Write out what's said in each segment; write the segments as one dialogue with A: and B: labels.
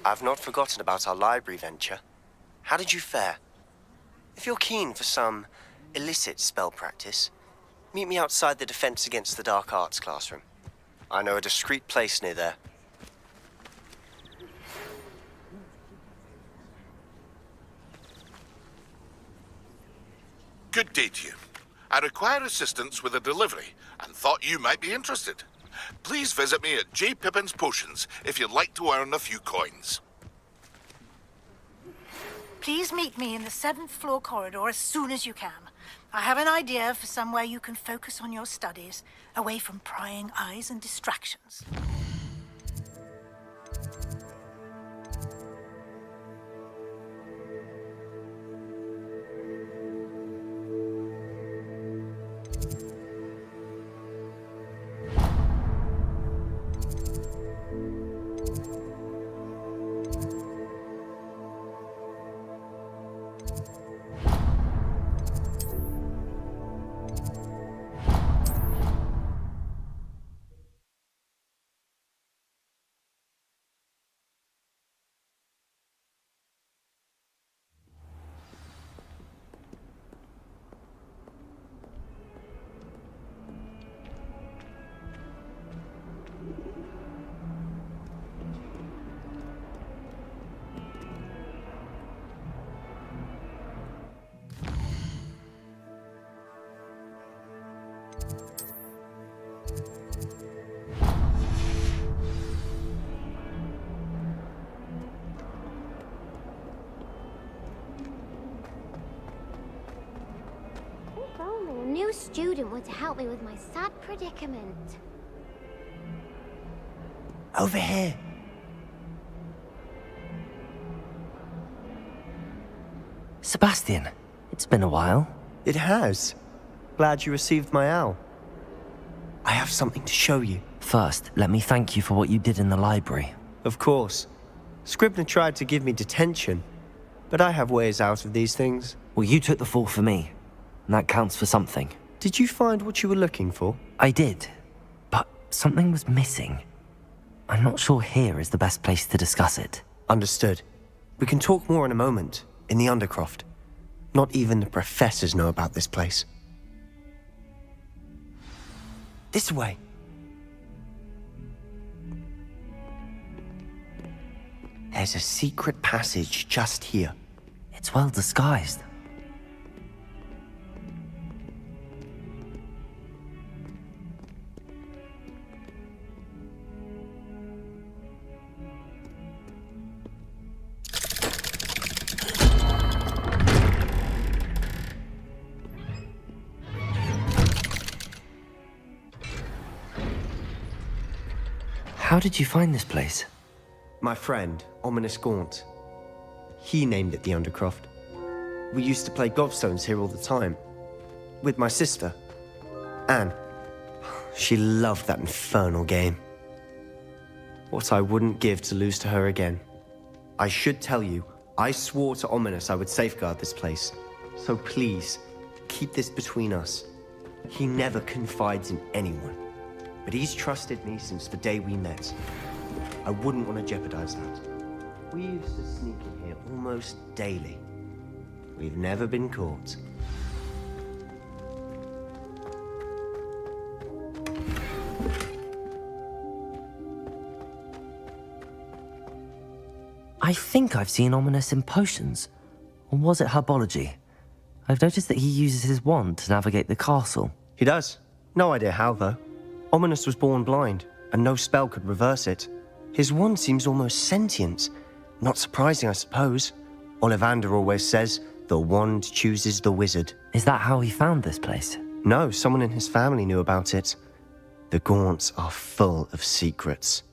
A: I've not forgotten about our library venture. How did you fare? If you're keen for some illicit spell practice, meet me outside the Defense Against the Dark Arts classroom. I know a discreet place near there.
B: Good day to you. I require assistance with a delivery and thought you might be interested. Please visit me at J. Pippin's Potions if you'd like to earn a few coins.
C: Please meet me in the 7th floor corridor as soon as you can. I have an idea for somewhere you can focus on your studies, away from prying eyes and distractions.
D: A new student would help me with my sad predicament.
A: Over here.
E: Sebastian, it's been a while.
A: It has. Glad you received my owl. I have something to show you.
E: First, let me thank you for what you did in the library.
A: Of course. Scribner tried to give me detention, but I have ways out of these things.
E: Well, you took the fall for me, and that counts for something.
A: Did you find what you were looking for?
E: I did, but something was missing. I'm not sure here is the best place to discuss it.
A: Understood. We can talk more in a moment, in the Undercroft. Not even the professors know about this place. This way. There's a secret passage just here.
E: It's well disguised. How did you find this place?
A: My friend, Ominous Gaunt. He named it the Undercroft. We used to play gobstones here all the time. With my sister, Anne. She loved that infernal game. What I wouldn't give to lose to her again. I should tell you, I swore to Ominous I would safeguard this place. So please, keep this between us. He never confides in anyone. But he's trusted me since the day we met. I wouldn't want to jeopardize that. We used to sneak in here almost daily. We've never been caught.
E: I think I've seen Ominous in potions. Or was it herbology? I've noticed that he uses his wand to navigate the castle.
A: He does. No idea how, though. Ominous was born blind, and no spell could reverse it. His wand seems almost sentient. Not surprising, I suppose. Ollivander always says, the wand chooses the wizard.
E: Is that how he found this place?
A: No, someone in his family knew about it. The Gaunts are full of secrets.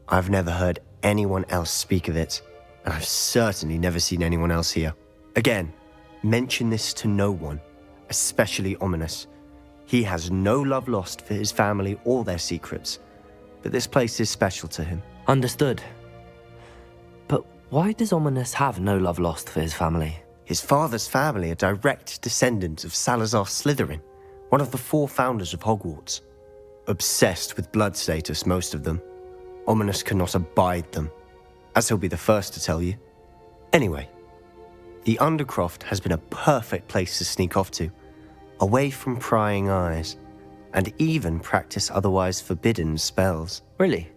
A: I've never heard anyone else speak of it, and I've certainly never seen anyone else here. Again, mention this to no one, especially Ominous. He has no love lost for his family or their secrets, but this place is special to him.
E: Understood. But why does Ominous have no love lost for his family?
A: His father's family are direct descendants of Salazar Slytherin, one of the 4 founders of Hogwarts. Obsessed with blood status, most of them. Ominous cannot abide them. as he'll be the first to tell you. Anyway, the Undercroft has been a perfect place to sneak off to, away from prying eyes, and even practice otherwise forbidden spells.
E: Really?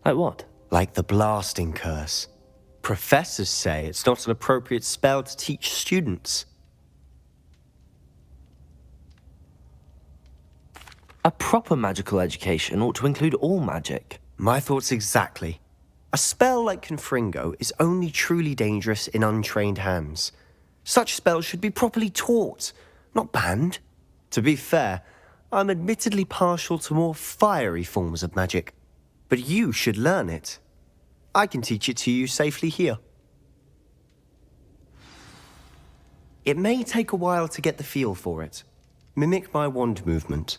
E: Like what?
A: Like the blasting curse. Professors say it's not an appropriate spell to teach students.
E: A proper magical education ought to include all magic.
A: My thoughts exactly. A spell like Confringo is only truly dangerous in untrained hands. Such spells should be properly taught, not banned. To be fair, I'm admittedly partial to more fiery forms of magic, but you should learn it. I can teach it to you safely here. It may take a while to get the feel for it. Mimic my wand movement.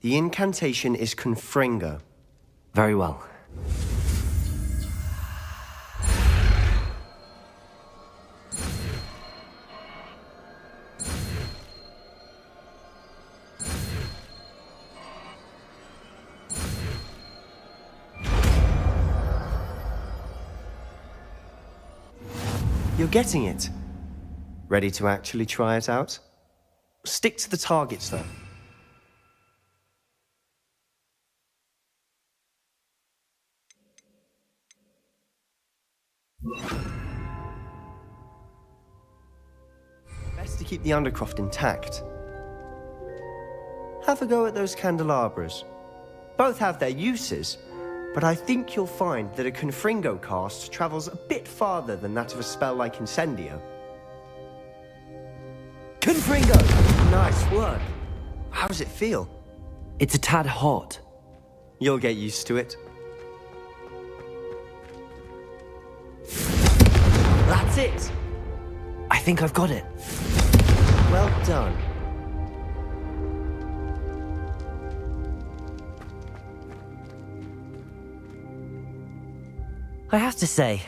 A: The incantation is Confringo.
E: Very well.
A: You're getting it. Ready to actually try it out? Stick to the targets, though. Best to keep the Undercroft intact. Have a go at those candelabras. Both have their uses, but I think you'll find that a Confringo cast travels a bit farther than that of a spell like Incendio. Confringo! Nice work. How does it feel?
E: It's a tad hot.
A: You'll get used to it. That's it!
E: I think I've got it.
A: Well done.
E: I have to say,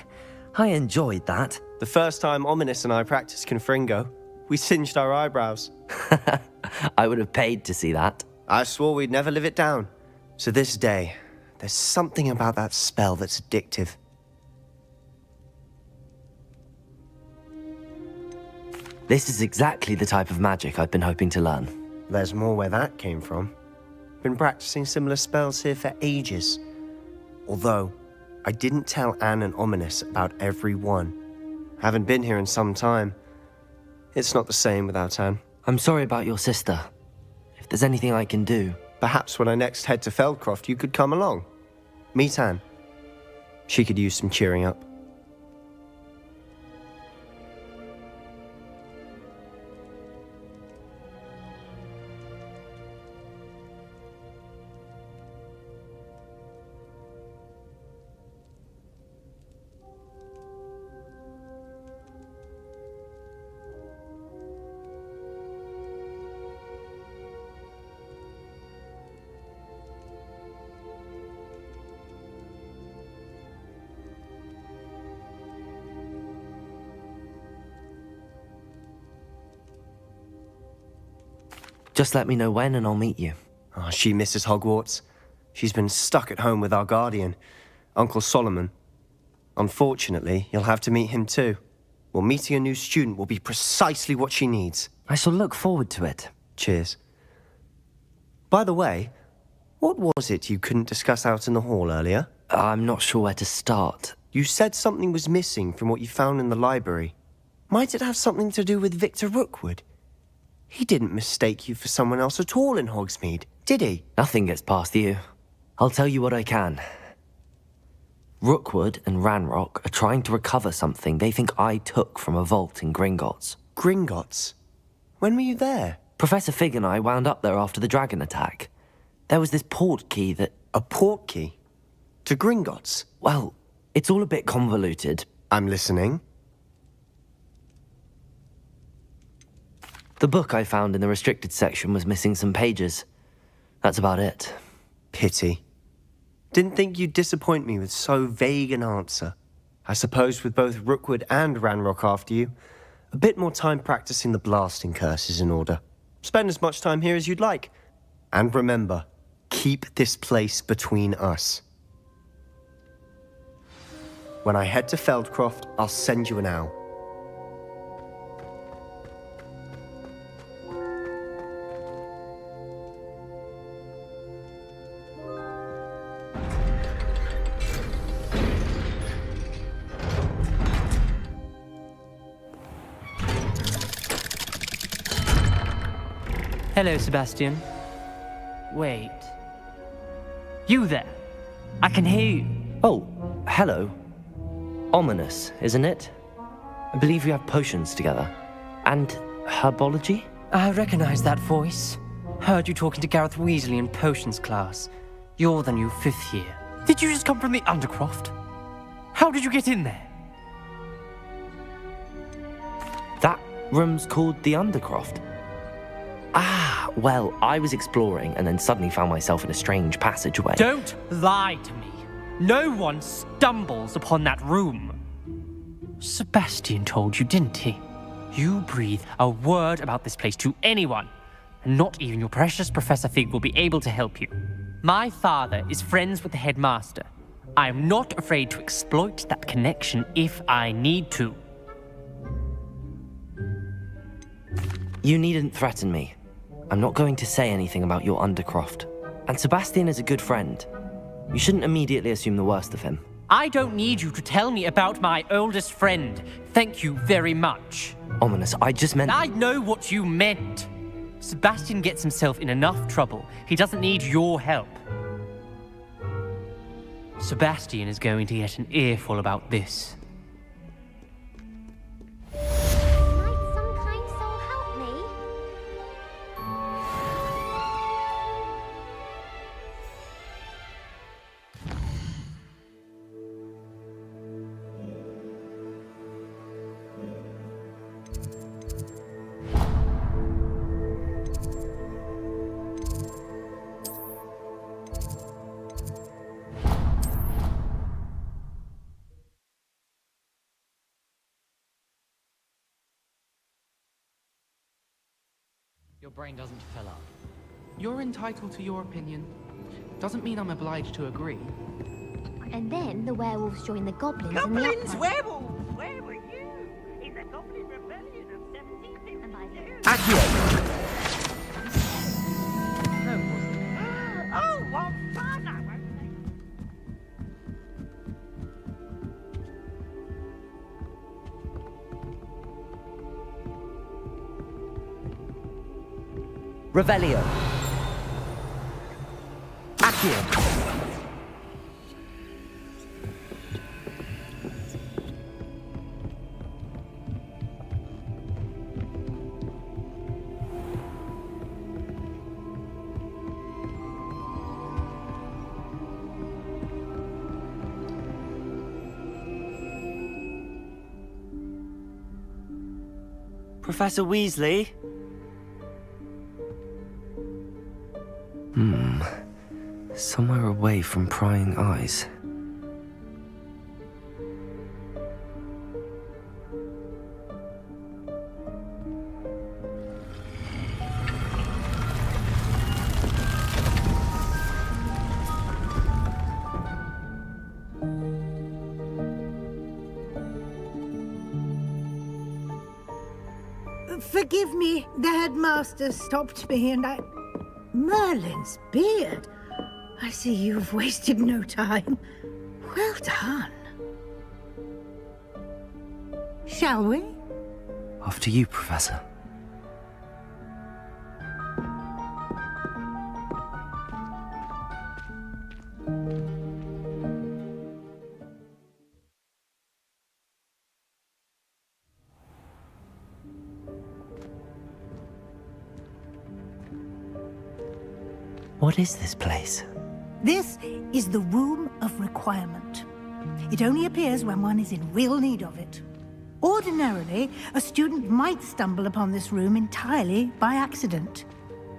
E: I enjoyed that.
A: The first time Ominous and I practiced Confringo, we singed our eyebrows.
E: I would have paid to see that.
A: I swore we'd never live it down. So this day, there's something about that spell that's addictive.
E: This is exactly the type of magic I've been hoping to learn.
A: There's more where that came from. Been practicing similar spells here for ages. Although, I didn't tell Anne and Ominous about every one. Haven't been here in some time. It's not the same without Anne.
E: I'm sorry about your sister. If there's anything I can do...
A: Perhaps when I next head to Feldcroft, you could come along. Meet Anne. She could use some cheering up.
E: Just let me know when and I'll meet you.
A: Oh, she misses Hogwarts. She's been stuck at home with our guardian, Uncle Solomon. Unfortunately, you'll have to meet him too. Well, meeting a new student will be precisely what she needs.
E: I shall look forward to it.
A: Cheers. By the way, what was it you couldn't discuss out in the hall earlier?
E: I'm not sure where to start.
A: You said something was missing from what you found in the library. Might it have something to do with Victor Rookwood? He didn't mistake you for someone else at all in Hogsmeade, did he?
E: Nothing gets past you. I'll tell you what I can. Rookwood and Ranrock are trying to recover something they think I took from a vault in Gringotts.
A: Gringotts? When were you there?
E: Professor Fig and I wound up there after the dragon attack. There was this port key that...
A: A port key? To Gringotts?
E: Well, it's all a bit convoluted.
A: I'm listening.
E: The book I found in the restricted section was missing some pages. That's about it.
A: Pity. Didn't think you'd disappoint me with so vague an answer. I suppose with both Rookwood and Ranrock after you, a bit more time practicing the blasting curse is in order. Spend as much time here as you'd like. And remember, keep this place between us. When I head to Feldcroft, I'll send you an owl.
F: Hello, Sebastian. Wait. You there? I can hear you.
E: Oh, hello. Ominous, isn't it? I believe we have potions together. And herbology?
F: I recognize that voice. Heard you talking to Gareth Weasley in potions class. You're the new 5th year. Did you just come from the Undercroft? How did you get in there?
E: That room's called the Undercroft. Ah, well, I was exploring and then suddenly found myself in a strange passageway.
F: Don't lie to me. No one stumbles upon that room. Sebastian told you, didn't he? You breathe a word about this place to anyone, and not even your precious Professor Fig will be able to help you. My father is friends with the headmaster. I am not afraid to exploit that connection if I need to.
E: You needn't threaten me. I'm not going to say anything about your Undercroft. And Sebastian is a good friend. You shouldn't immediately assume the worst of him.
F: I don't need you to tell me about my oldest friend. Thank you very much.
E: Ominous, I just meant...
F: I know what you meant. Sebastian gets himself in enough trouble. He doesn't need your help. Sebastian is going to get an earful about this.
D: Might some kind soul help me?
G: Your brain doesn't fill up.
H: You're entitled to your opinion. Doesn't mean I'm obliged to agree.
D: And then the werewolves join the goblins and the
I: Goblins,
D: uprising.
I: werewolves, where were you? In the Goblin Rebellion of 1752. Oh, what fun! I won't say.
E: Revelio. Accio. Professor Weasley? Somewhere away from prying eyes.
C: Forgive me, the headmaster stopped me and I... Merlin's beard. I see you've wasted no time. Well done. Shall we?
E: After you, Professor. What is this place?
C: This is the Room of Requirement. It only appears when one is in real need of it. Ordinarily, a student might stumble upon this room entirely by accident.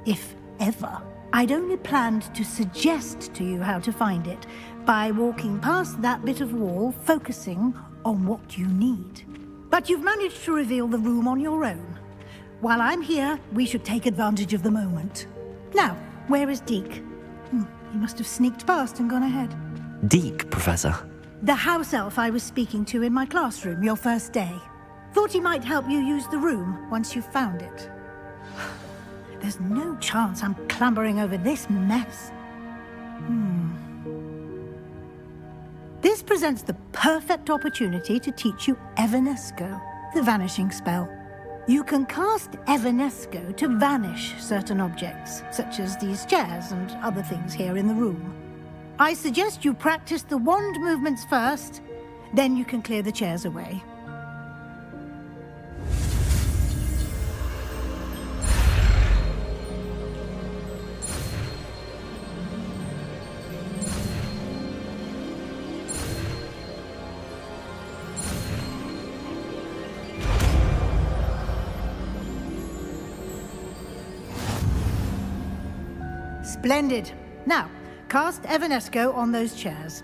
C: If ever. I'd only planned to suggest to you how to find it by walking past that bit of wall, focusing on what you need. But you've managed to reveal the room on your own. While I'm here, we should take advantage of the moment. Now, where is Deke? He must have sneaked past and gone ahead.
E: Deke, Professor.
C: The house elf I was speaking to in my classroom your first day. Thought he might help you use the room once you found it. There's no chance I'm clambering over this mess. This presents the perfect opportunity to teach you Evanesco, the vanishing spell. You can cast Evanesco to vanish certain objects, such as these chairs and other things here in the room. I suggest you practice the wand movements first, then you can clear the chairs away. Splendid. Now, cast Evanesco on those chairs.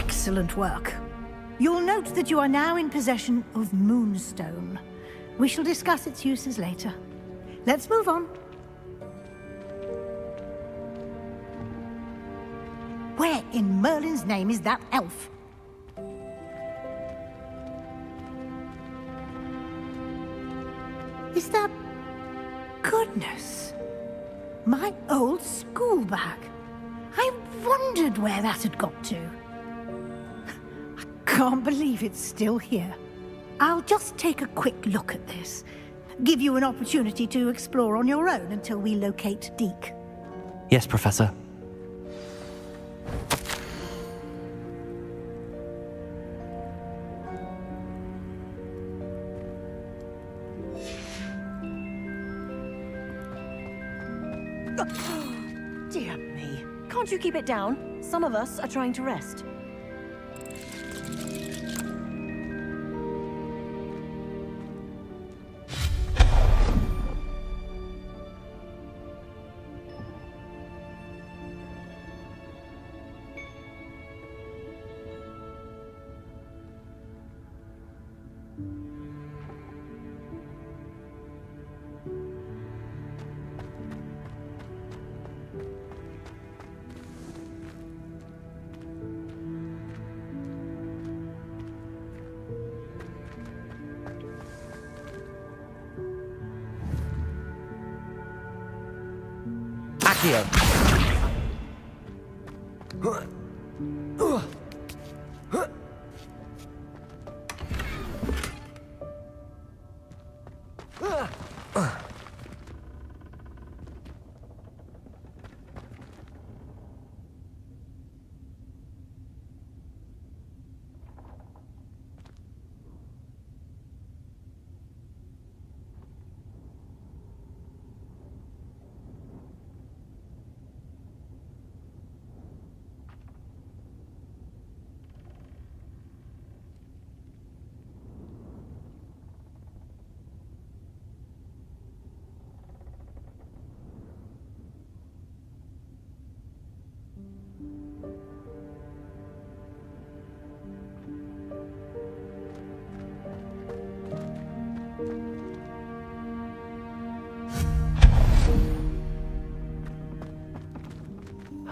C: Excellent work. You'll note that you are now in possession of Moonstone. We shall discuss its uses later. Let's move on. Where in Merlin's name is that elf? Is that... Goodness. My old school bag. I wondered where that had got to. I can't believe it's still here. I'll just take a quick look at this. Give you an opportunity to explore on your own until we locate Deke.
E: Yes, Professor.
J: Dear me. Can't you keep it down? Some of us are trying to rest.
E: Accio.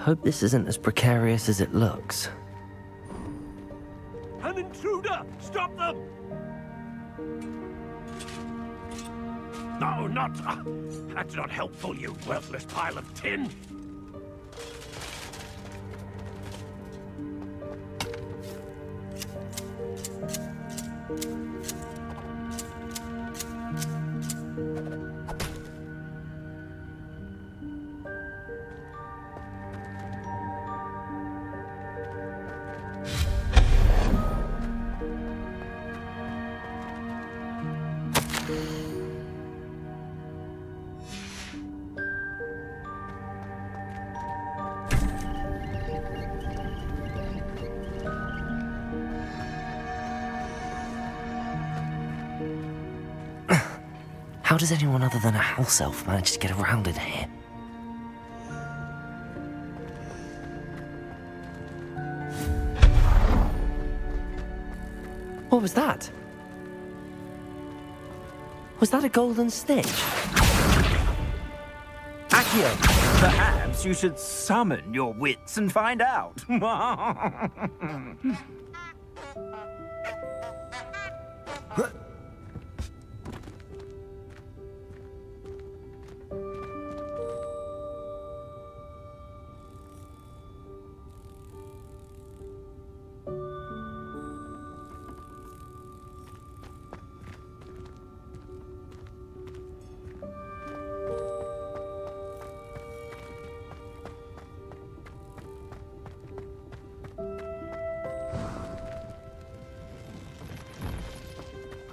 E: Hope this isn't as precarious as it looks.
I: An intruder! Stop them! No, not... that's not helpful, you worthless pile of tin!
E: How does anyone other than a house elf manage to get around in here? What was that? Was that a golden snitch? Accio!
K: Perhaps you should summon your wits and find out.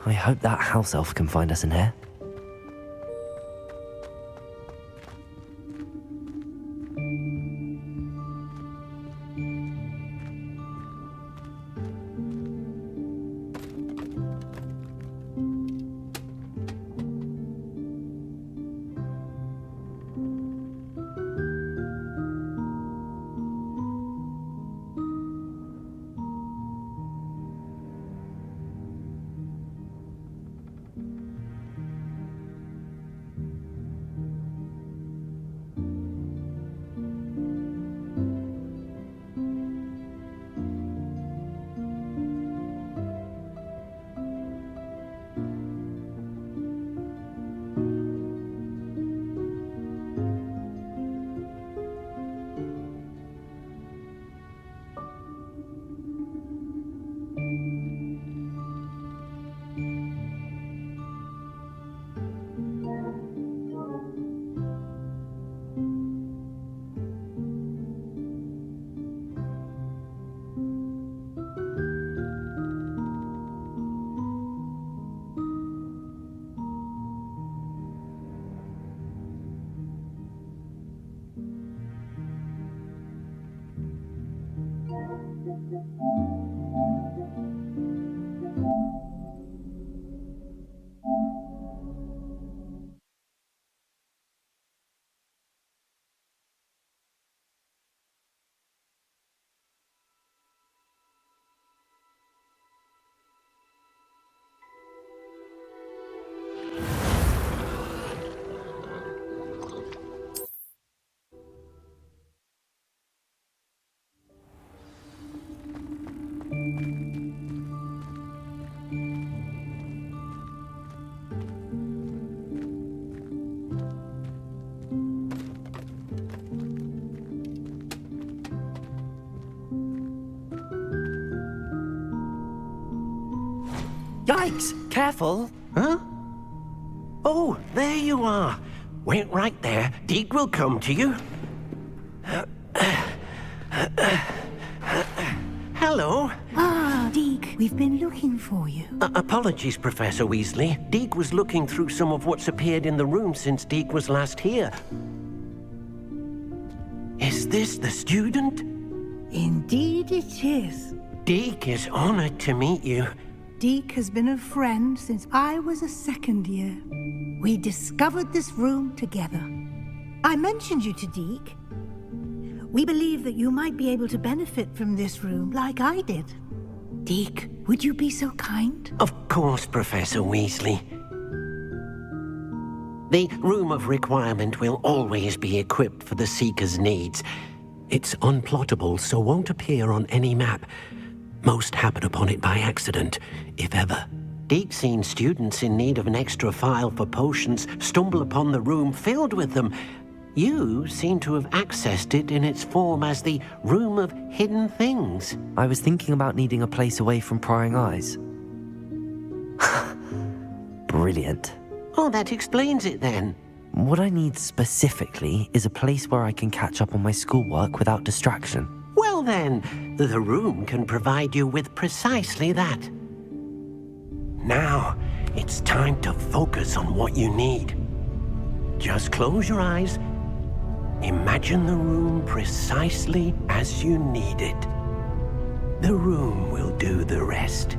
E: I hope that house elf can find us in here. Yikes! Careful!
L: Huh? Oh, there you are. Wait right there. Deke will come to you. Hello.
C: Ah, Deke, we've been looking for you.
L: Apologies, Professor Weasley. Deke was looking through some of what's appeared in the room since Deke was last here. Is this the student?
C: Indeed it is.
L: Deke is honored to meet you.
C: Deke has been a friend since I was a second year. We discovered this room together. I mentioned you to Deke. We believe that you might be able to benefit from this room like I did. Deke, would you be so kind?
L: Of course, Professor Weasley. The Room of Requirement will always be equipped for the Seeker's needs. It's unplottable, so won't appear on any map. Most happen upon it by accident, if ever. Deke's seen students in need of an extra file for potions stumble upon the room filled with them. You seem to have accessed it in its form as the Room of Hidden Things.
E: I was thinking about needing a place away from prying eyes. Brilliant.
L: Oh, that explains it then.
E: What I need specifically is a place where I can catch up on my schoolwork without distraction.
L: Well then, the room can provide you with precisely that. Now, it's time to focus on what you need. Just close your eyes. Imagine the room precisely as you need it. The room will do the rest.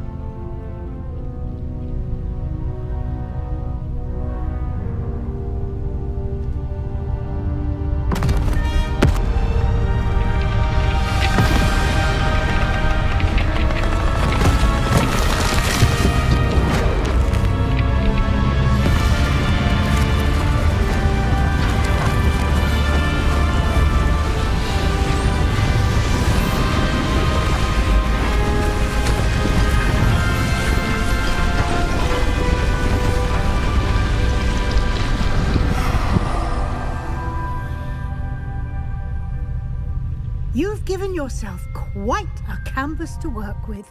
C: You've given yourself quite a canvas to work with.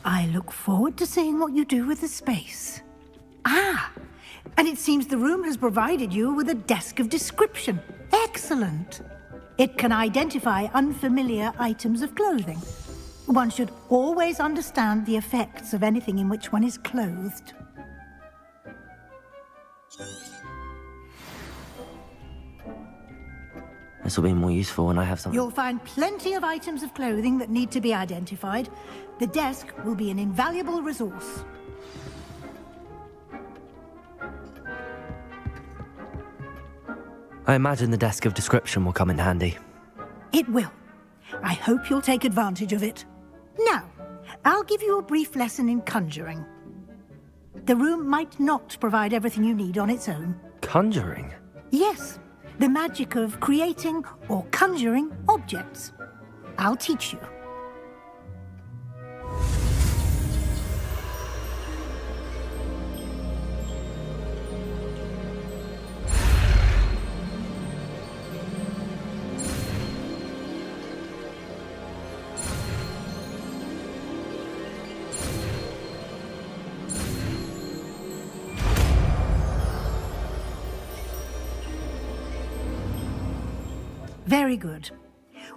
C: I look forward to seeing what you do with the space. Ah, and it seems the room has provided you with a desk of description. Excellent. It can identify unfamiliar items of clothing. One should always understand the effects of anything in which one is clothed.
E: This will be more useful when I have something.
C: You'll find plenty of items of clothing that need to be identified. The desk will be an invaluable resource.
E: I imagine the desk of description will come in handy.
C: It will. I hope you'll take advantage of it. Now, I'll give you a brief lesson in conjuring. The room might not provide everything you need on its own.
E: Conjuring?
C: Yes, the magic of creating or conjuring objects. I'll teach you. Very good.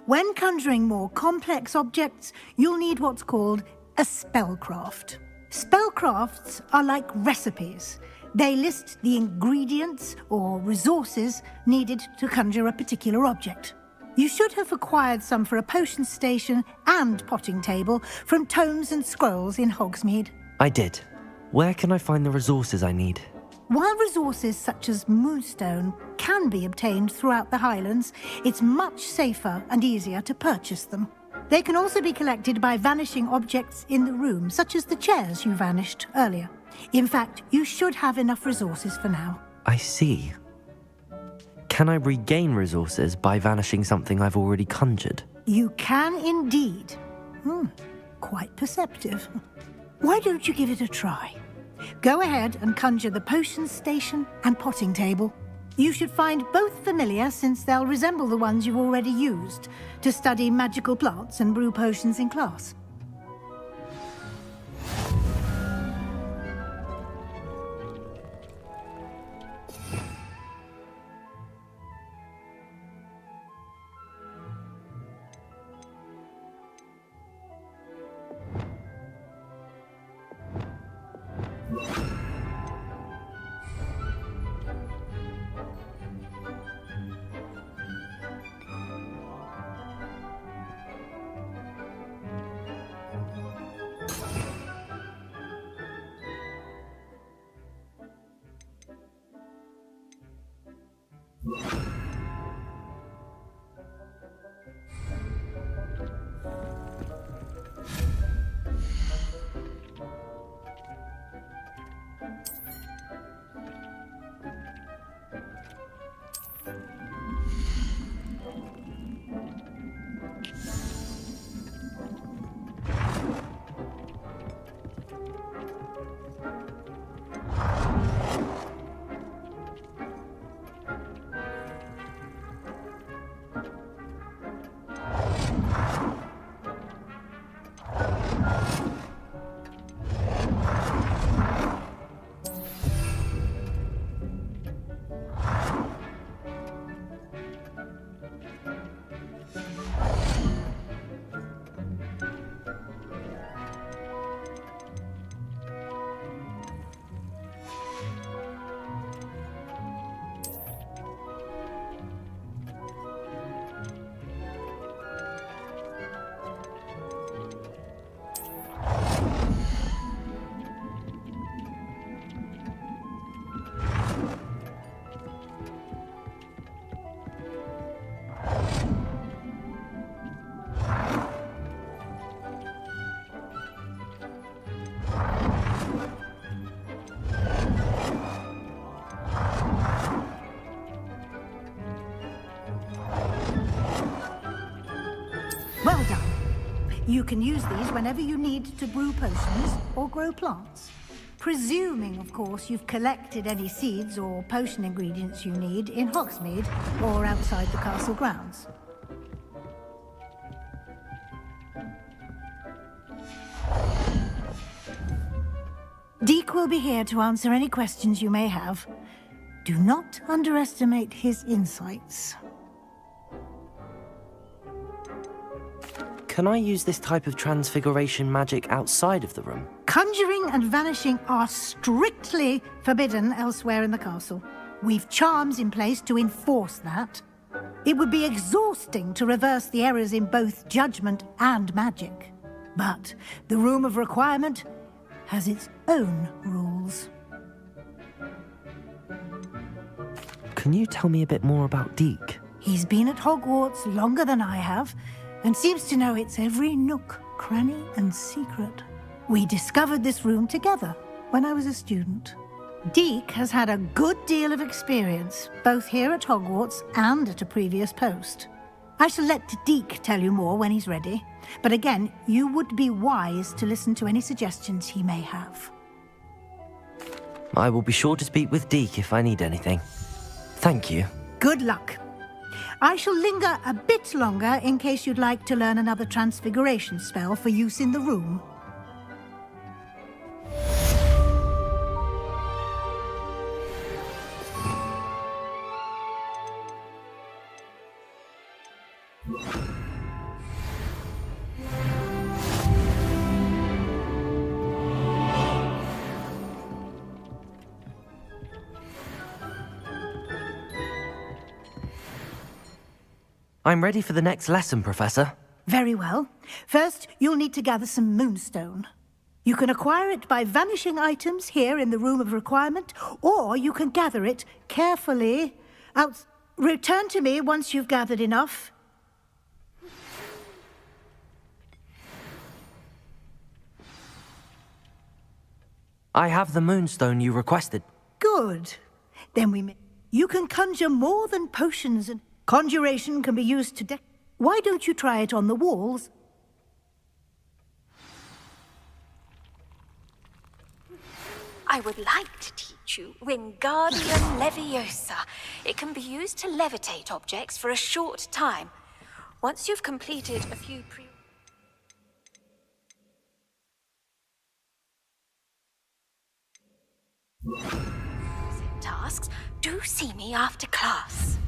C: When conjuring more complex objects, you'll need what's called a spellcraft. Spellcrafts are like recipes. They list the ingredients or resources needed to conjure a particular object. You should have acquired some for a potion station and potting table from tomes and scrolls in Hogsmeade.
E: I did. Where can I find the resources I need?
C: While resources such as Moonstone can be obtained throughout the Highlands, it's much safer and easier to purchase them. They can also be collected by vanishing objects in the room, such as the chairs you vanished earlier. In fact, you should have enough resources for now.
E: I see. Can I regain resources by vanishing something I've already conjured?
C: You can indeed. Quite perceptive. Why don't you give it a try? Go ahead and conjure the potion station and potting table. You should find both familiar, since they'll resemble the ones you've already used to study magical plants and brew potions in class. Well done. You can use these whenever you need to brew potions or grow plants. Presuming, of course, you've collected any seeds or potion ingredients you need in Hogsmeade or outside the castle grounds. Deek will be here to answer any questions you may have. Do not underestimate his insights.
E: Can I use this type of transfiguration magic outside of the room?
C: Conjuring and vanishing are strictly forbidden elsewhere in the castle. We've charms in place to enforce that. It would be exhausting to reverse the errors in both judgment and magic. But the Room of Requirement has its own rules.
E: Can you tell me a bit more about Deek?
C: He's been at Hogwarts longer than I have, and seems to know its every nook, cranny, and secret. We discovered this room together when I was a student. Deek has had a good deal of experience, both here at Hogwarts and at a previous post. I shall let Deek tell you more when he's ready, but again, you would be wise to listen to any suggestions he may have.
E: I will be sure to speak with Deek if I need anything. Thank you.
C: Good luck. I shall linger a bit longer in case you'd like to learn another transfiguration spell for use in the room.
E: I'm ready for the next lesson, Professor.
C: Very well. First, you'll need to gather some moonstone. You can acquire it by vanishing items here in the Room of Requirement, or you can gather it carefully out. Return to me once you've gathered enough.
E: I have the moonstone you requested.
C: Good. Then you can conjure more than potions, and conjuration can be used to Why don't you try it on the walls?
M: I would like to teach you Wingardium Leviosa. It can be used to levitate objects for a short time. Once you've completed a few tasks, do see me after class.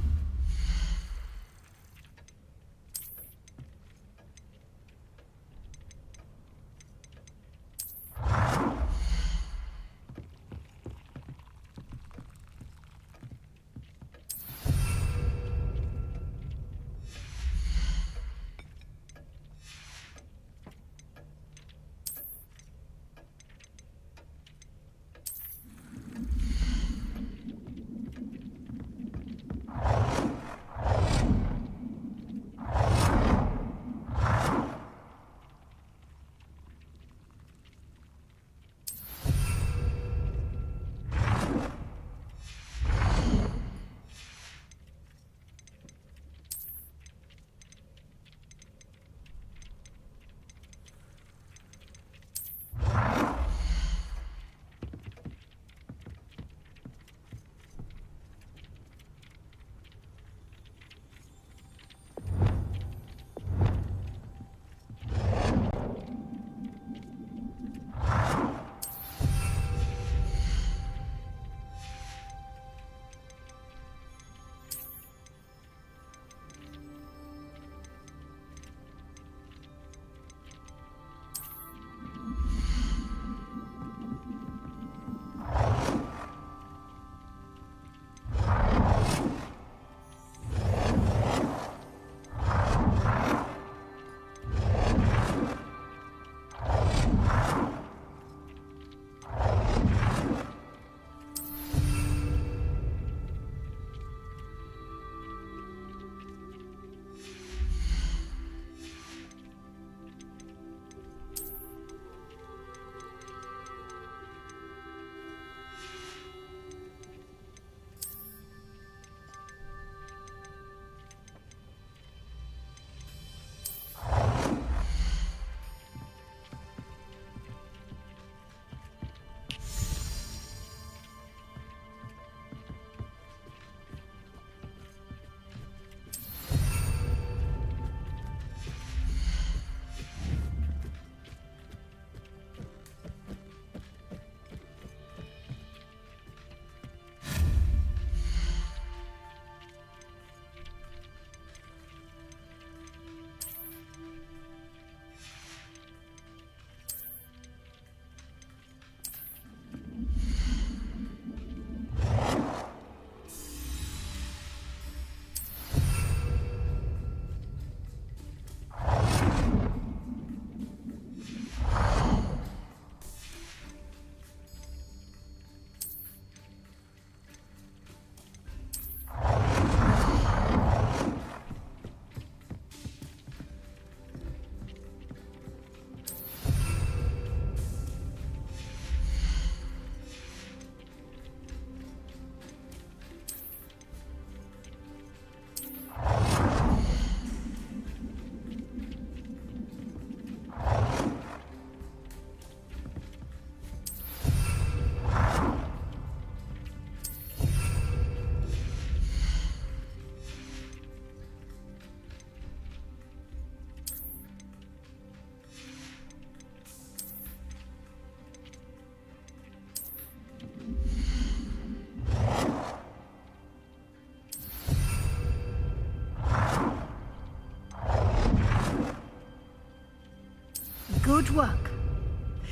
C: Good work.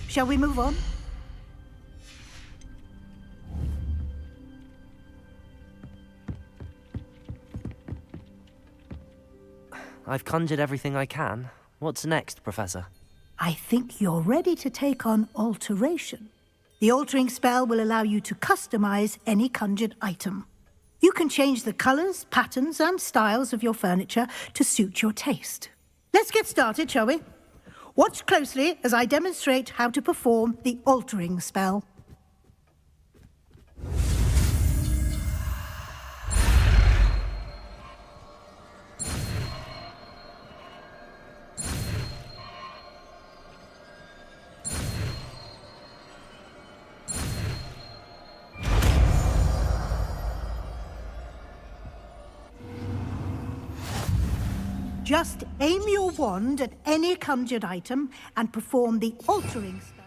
C: Shall we move on?
E: I've conjured everything I can. What's next, Professor?
C: I think you're ready to take on alteration. The altering spell will allow you to customize any conjured item. You can change the colors, patterns, and styles of your furniture to suit your taste. Let's get started, shall we? Watch closely as I demonstrate how to perform the altering spell. Just aim your wand at any conjured item and perform the altering spell.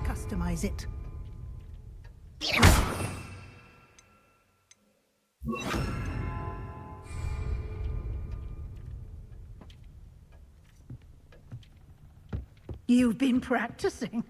C: Customize it. You've been practicing.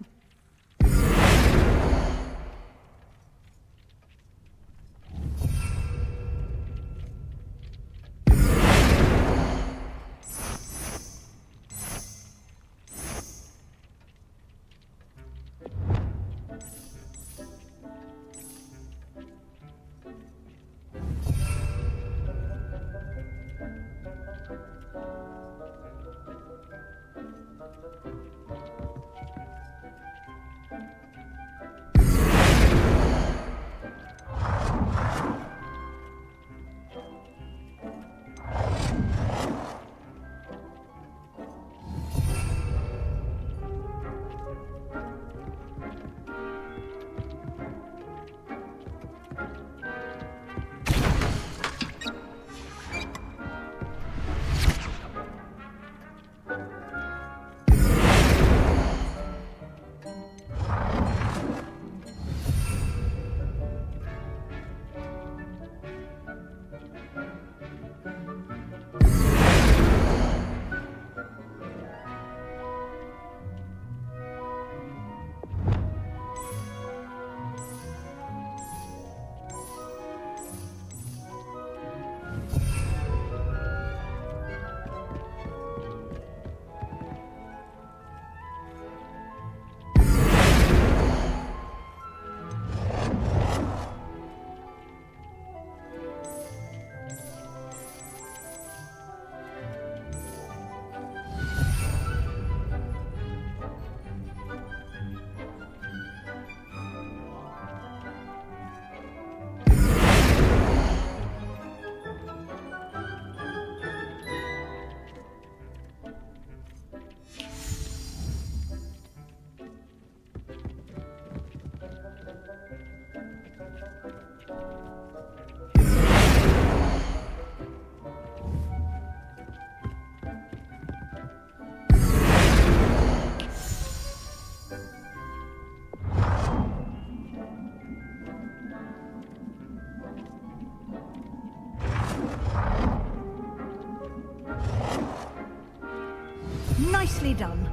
C: Nicely done.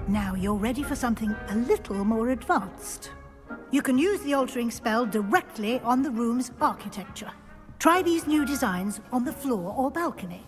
C: Now you're ready for something a little more advanced. You can use the altering spell directly on the room's architecture. Try these new designs on the floor or balcony.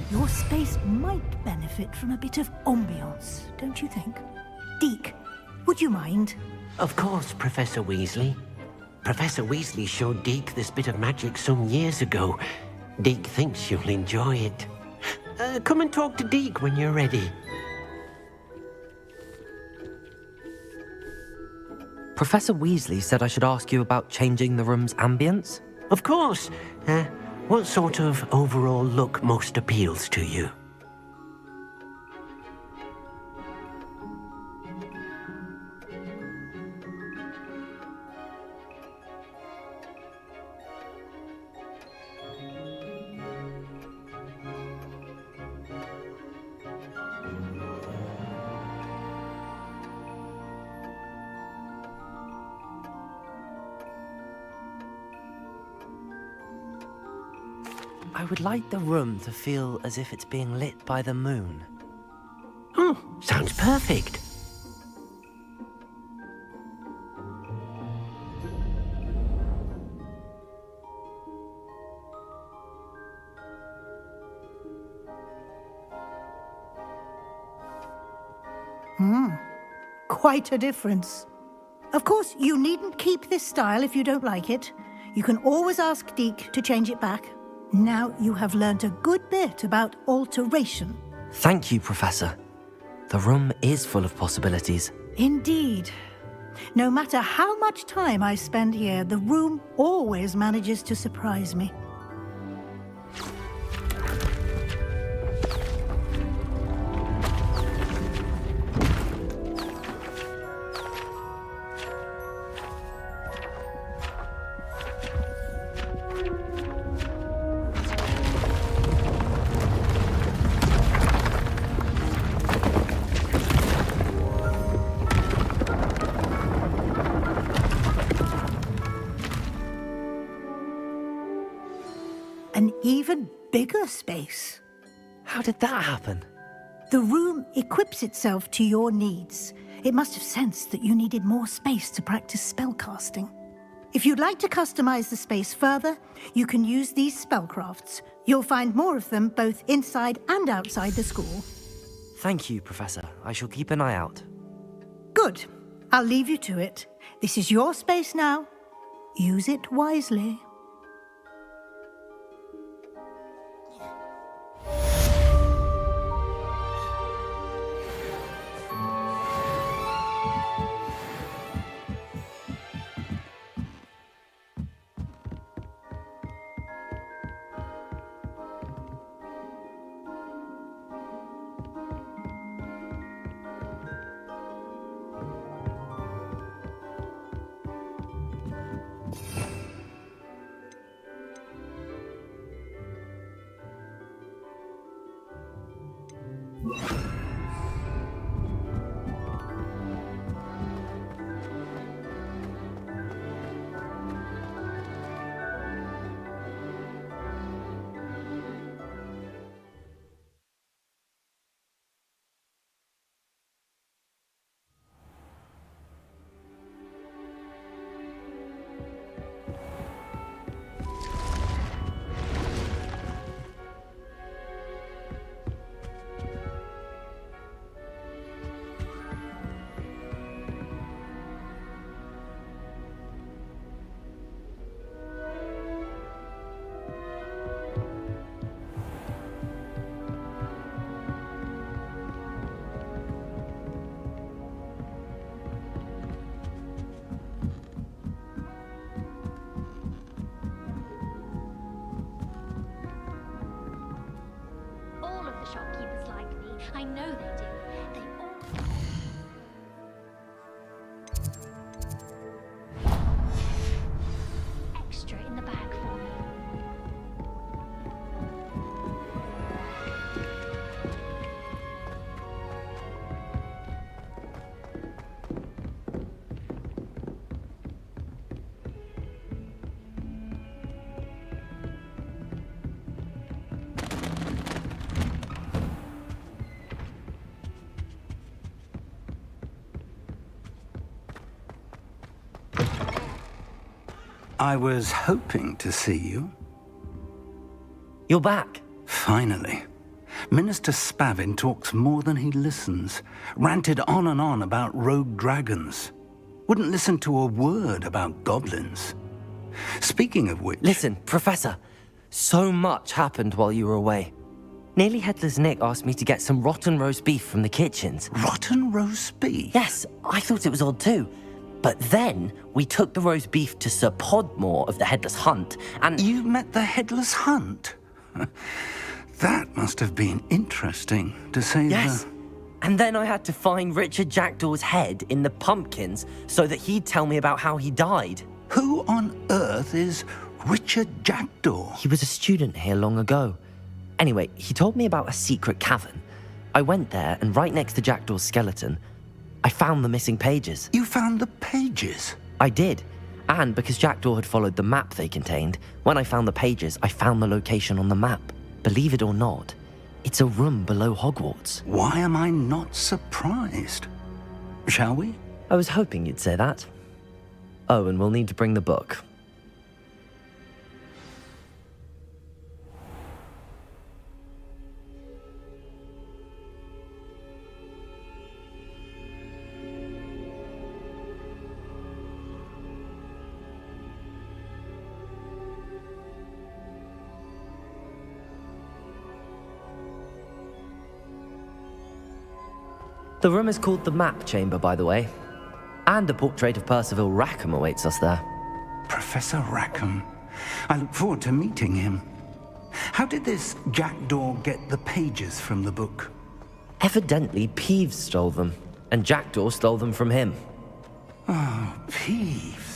C: Your space might benefit from a bit of ambiance, don't you think? Deke, would you mind?
L: Of course, Professor Weasley. Professor Weasley showed Deke this bit of magic some years ago. Deke thinks you'll enjoy it. Come and talk to Deke when you're ready.
E: Professor Weasley said I should ask you about changing the room's ambience?
L: Of course. What sort of overall look most appeals to you?
E: I would like the room to feel as if it's being lit by the moon.
L: Oh, sounds perfect.
C: Quite a difference. Of course, you needn't keep this style if you don't like it. You can always ask Deke to change it back. Now you have learnt a good bit about alteration.
E: Thank you, Professor. The room is full of possibilities.
C: Indeed. No matter how much time I spend here, the room always manages to surprise me. An even bigger space.
E: How did that happen?
C: The room equips itself to your needs. It must have sensed that you needed more space to practice spellcasting. If you'd like to customize the space further, you can use these spellcrafts. You'll find more of them both inside and outside the school.
E: Thank you, Professor. I shall keep an eye out.
C: Good. I'll leave you to it. This is your space now. Use it wisely.
D: Shopkeepers like me. I know they do. They all... Extra in the bag for me.
K: I was hoping to see you.
E: You're back.
K: Finally. Minister Spavin talks more than he listens. Ranted on and on about rogue dragons. Wouldn't listen to a word about goblins. Speaking of which...
E: Listen, Professor. So much happened while you were away. Nearly Headless Nick asked me to get some rotten roast beef from the kitchens.
K: Rotten roast beef?
E: Yes, I thought it was odd too. But then we took the roast beef to Sir Podmore of the Headless Hunt, and...
K: You met the Headless Hunt? That must have been interesting, to say the...
E: Yes. And then I had to find Richard Jackdaw's head in the pumpkins so that he'd tell me about how he died.
K: Who on earth is Richard Jackdaw?
E: He was a student here long ago. Anyway, he told me about a secret cavern. I went there, and right next to Jackdaw's skeleton, I found the missing pages.
K: You found the pages?
E: I did. And because Jackdaw had followed the map they contained, when I found the pages, I found the location on the map. Believe it or not, it's a room below Hogwarts.
K: Why am I not surprised? Shall we?
E: I was hoping you'd say that. Oh, and we'll need to bring the book. The room is called the Map Chamber, by the way. And a portrait of Percival Rackham awaits us there.
K: Professor Rackham. I look forward to meeting him. How did this Jackdaw get the pages from the book?
E: Evidently, Peeves stole them, and Jackdaw stole them from him.
K: Oh, Peeves.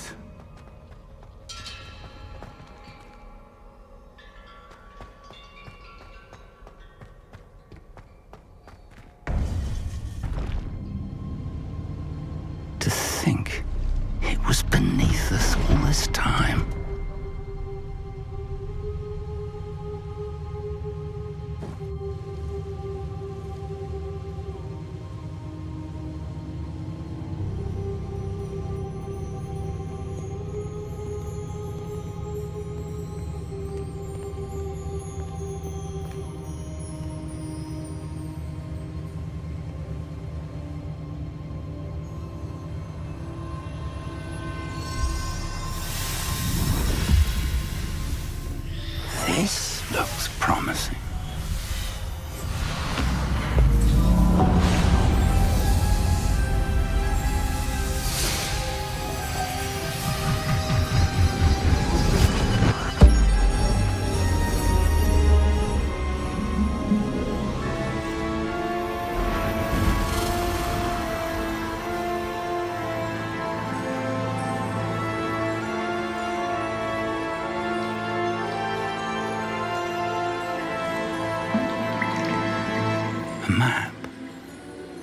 K: To think it was beneath us all this time. This looks promising. Map.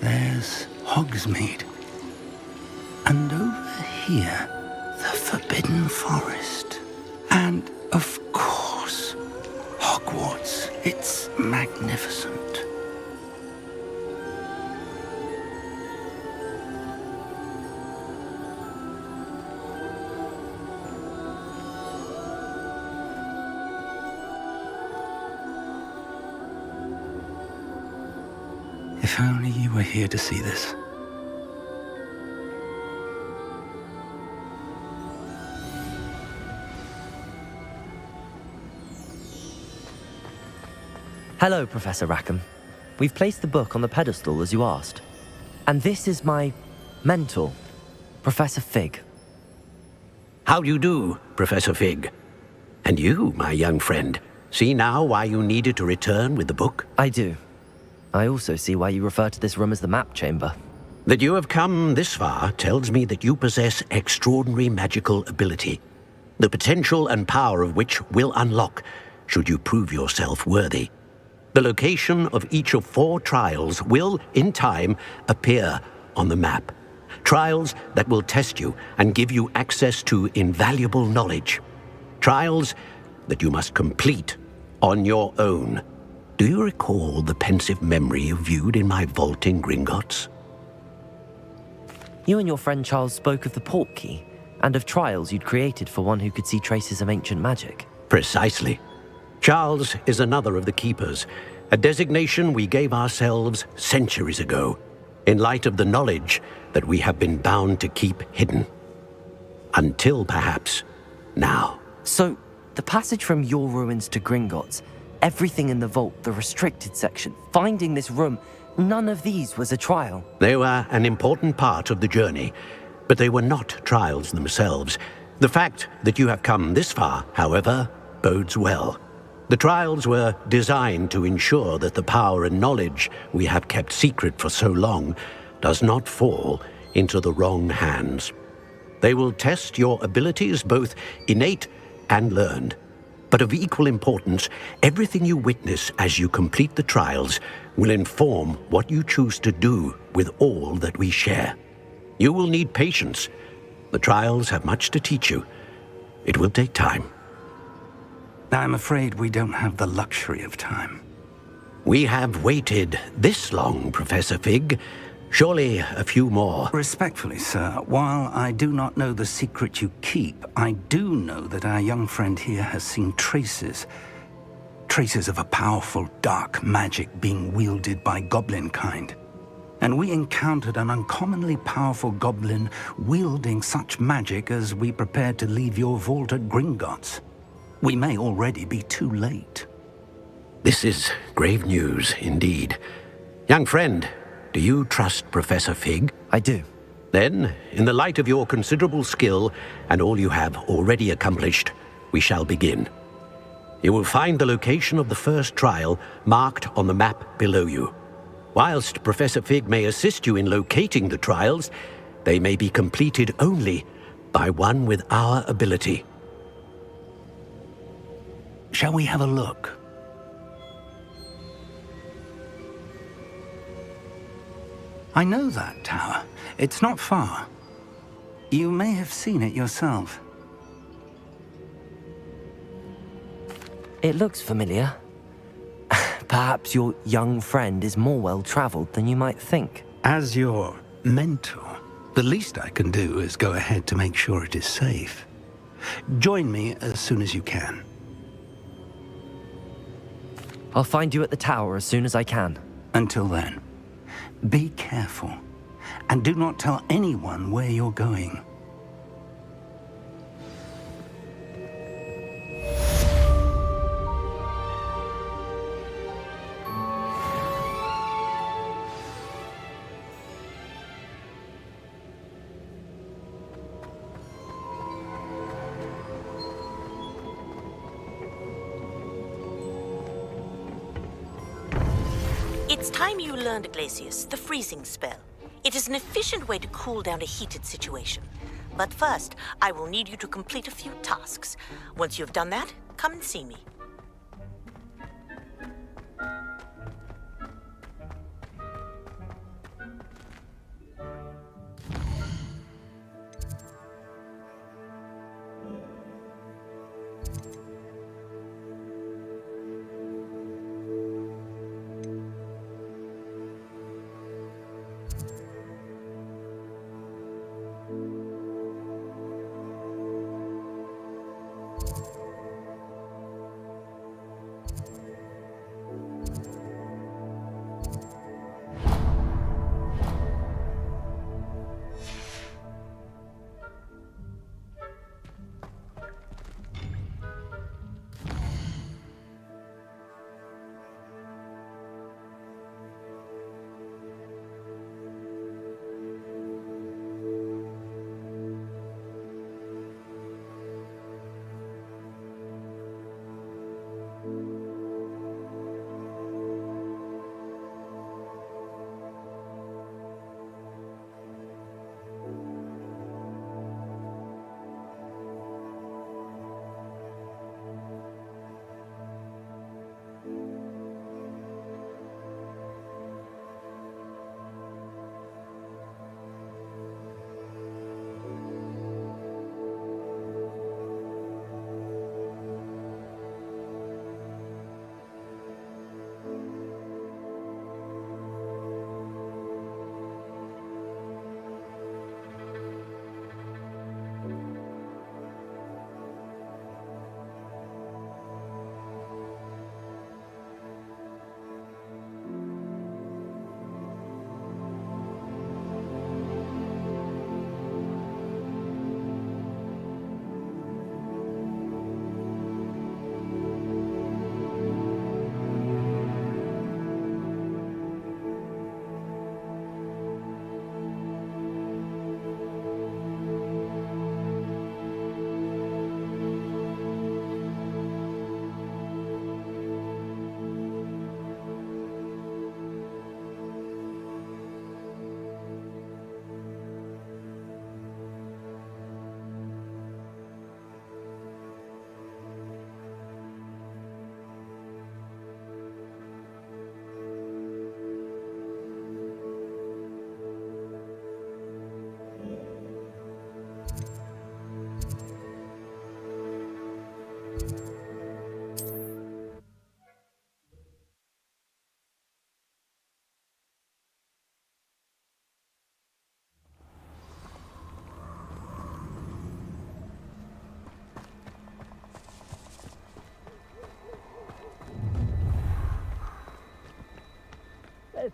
K: There's Hogsmeade. And over here, the Forbidden Forest. And, of course, Hogwarts. It's magnificent. If only you were here to see this.
E: Hello, Professor Rackham. We've placed the book on the pedestal as you asked. And this is my mentor, Professor Fig.
L: How do you do, Professor Fig? And you, my young friend, see now why you needed to return with the book?
E: I do. I also see why you refer to this room as the Map Chamber.
L: That you have come this far tells me that you possess extraordinary magical ability, the potential and power of which will unlock should you prove yourself worthy. The location of each of 4 trials will, in time, appear on the map. Trials that will test you and give you access to invaluable knowledge. Trials that you must complete on your own. Do you recall the pensive memory you viewed in my vault in Gringotts?
E: You and your friend Charles spoke of the Portkey, and of trials you'd created for one who could see traces of ancient magic.
L: Precisely. Charles is another of the Keepers, a designation we gave ourselves centuries ago, in light of the knowledge that we have been bound to keep hidden. Until, perhaps, now.
E: So, the passage from your ruins to Gringotts, everything in the vault, the restricted section, finding this room, none of these was a trial.
L: They were an important part of the journey, but they were not trials themselves. The fact that you have come this far, however, bodes well. The trials were designed to ensure that the power and knowledge we have kept secret for so long does not fall into the wrong hands. They will test your abilities, both innate and learned. But of equal importance, everything you witness as you complete the trials will inform what you choose to do with all that we share. You will need patience, The trials have much to teach you. It will take time.
K: I'm afraid we don't have the luxury of time.
L: We have waited this long, Professor Fig. Surely a few more.
K: Respectfully, sir, while I do not know the secret you keep, I do know that our young friend here has seen traces of a powerful dark magic being wielded by goblin kind. And we encountered an uncommonly powerful goblin wielding such magic as we prepared to leave your vault at Gringotts. We may already be too late.
L: This is grave news indeed. Young friend, do you trust Professor Fig?
E: I do.
L: Then, in the light of your considerable skill and all you have already accomplished, we shall begin. You will find the location of the first trial marked on the map below you. Whilst Professor Fig may assist you in locating the trials, they may be completed only by one with our ability.
K: Shall we have a look? I know that tower. It's not far. You may have seen it yourself.
E: It looks familiar. Perhaps your young friend is more well-traveled than you might think.
K: As your mentor, the least I can do is go ahead to make sure it is safe. Join me as soon as you can.
E: I'll find you at the tower as soon as I can.
K: Until then, be careful, and do not tell anyone where you're going.
N: It's time you learned, Glacius, the freezing spell. It is an efficient way to cool down a heated situation. But first, I will need you to complete a few tasks. Once you've done that, come and see me.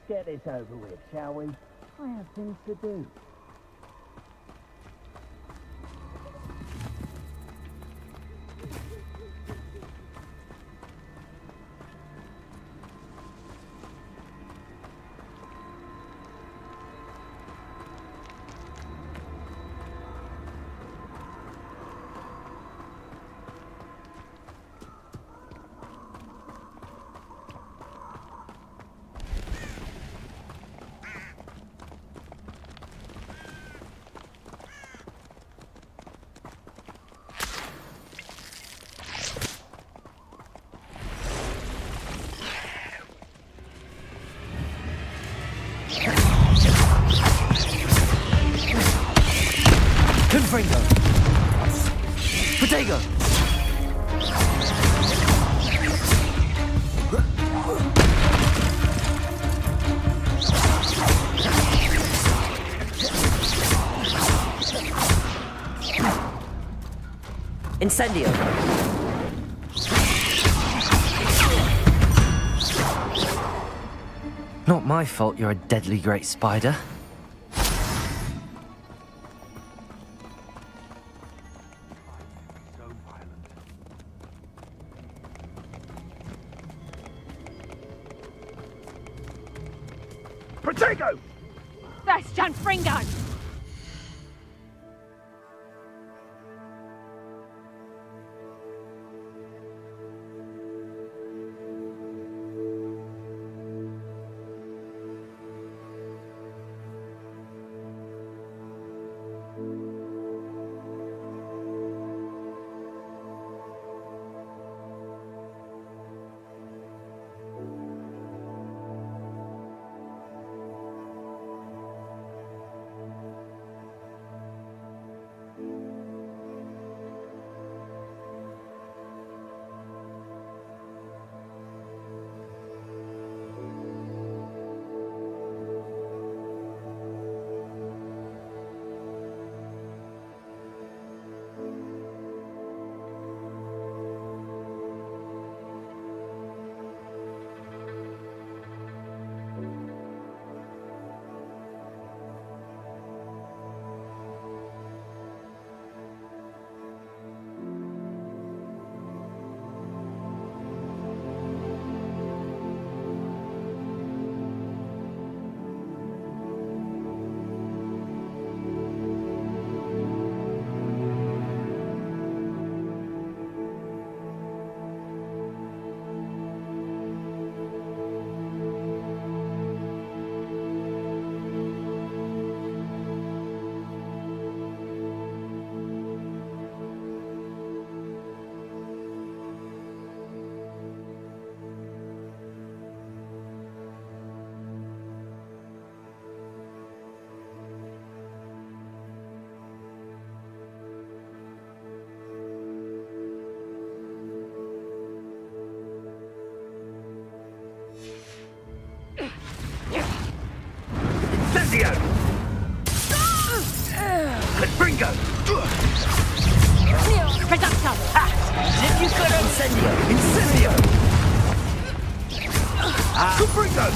I: get this over with, shall we? I have things to do.
E: Gryffindor! Potato! Incendio! Not my fault you're a deadly great spider.
I: Protego!
J: That's Gianfringo!
I: Incendio! Gryffindor!
J: Reducto!
E: If you could Incendio!
I: Incendio! Gryffindor!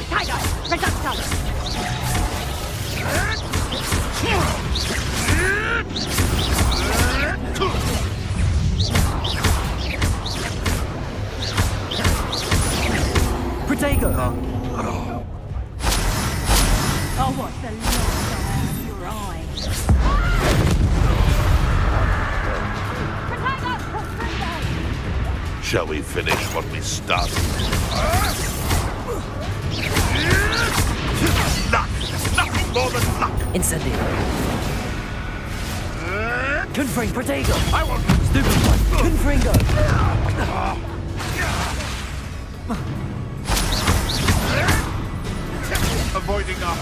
I: Tiger, reducto!
E: Protego!
C: Oh, what the Lord out of your eye.
B: Shall we finish what we started? Luck! Nothing more than luck!
E: Incendio. Confring, Protego!
B: I want
E: Stupid one! Confringo!
B: avoiding our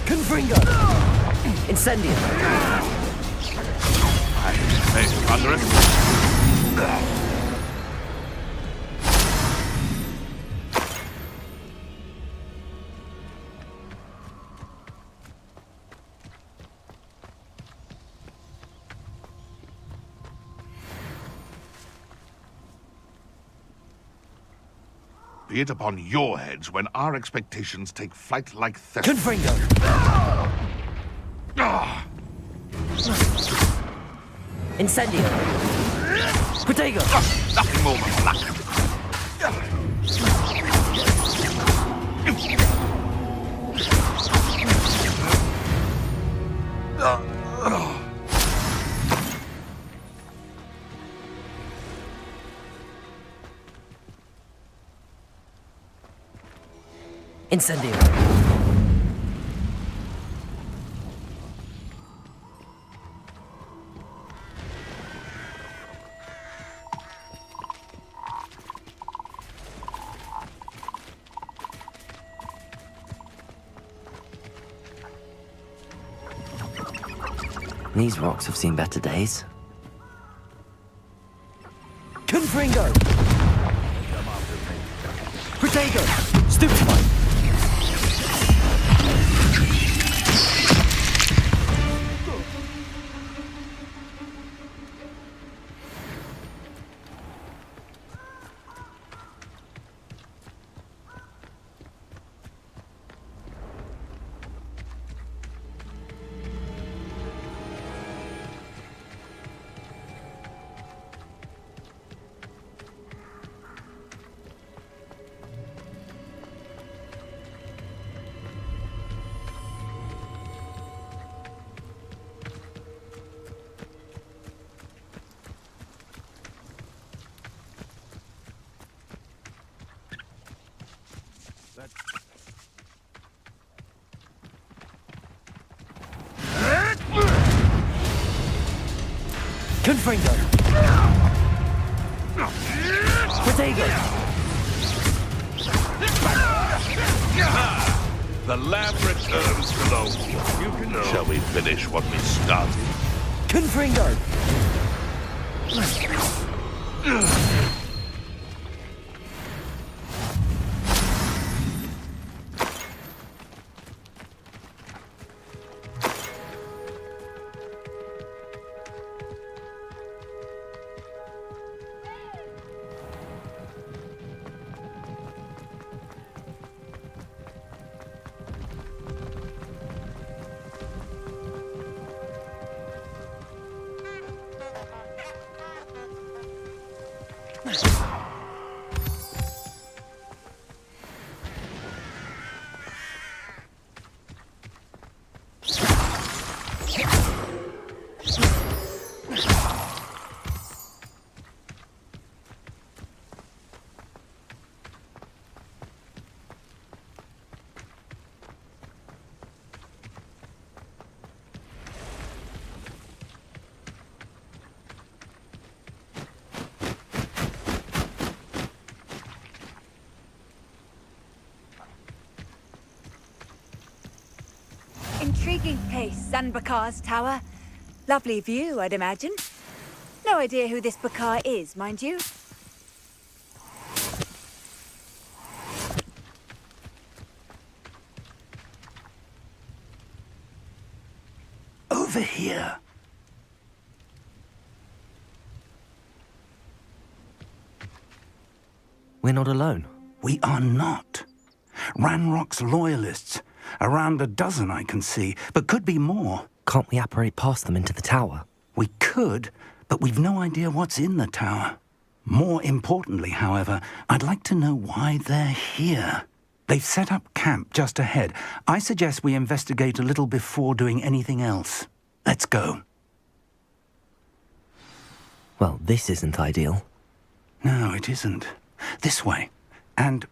E: Confringo! Incendio!
B: I may have underestimated. Be it upon your heads when our expectations take flight like theft.
E: Confringo! Incendio! Protego!
B: Nothing more than luck.
E: Incendio! These rocks have seen better days. Confringo! Protego! Stupefy! Confringo! Protego!
B: The lamb returns below. You can know. Shall we finish what we started?
E: Confringo!
O: Intriguing place, Zanbakar's tower. Lovely view, I'd imagine. No idea who this Bakar is, mind you.
K: over here.
E: We're not alone.
K: We are not. Ranrock's loyalists. Around a dozen I can see, but could be more.
E: Can't we apparate past them into the tower?
K: We could, but we've no idea what's in the tower. More importantly, however, I'd like to know why they're here. They've set up camp just ahead. I suggest we investigate a little before doing anything else. Let's go.
E: Well, this isn't ideal.
K: No, it isn't. This way. And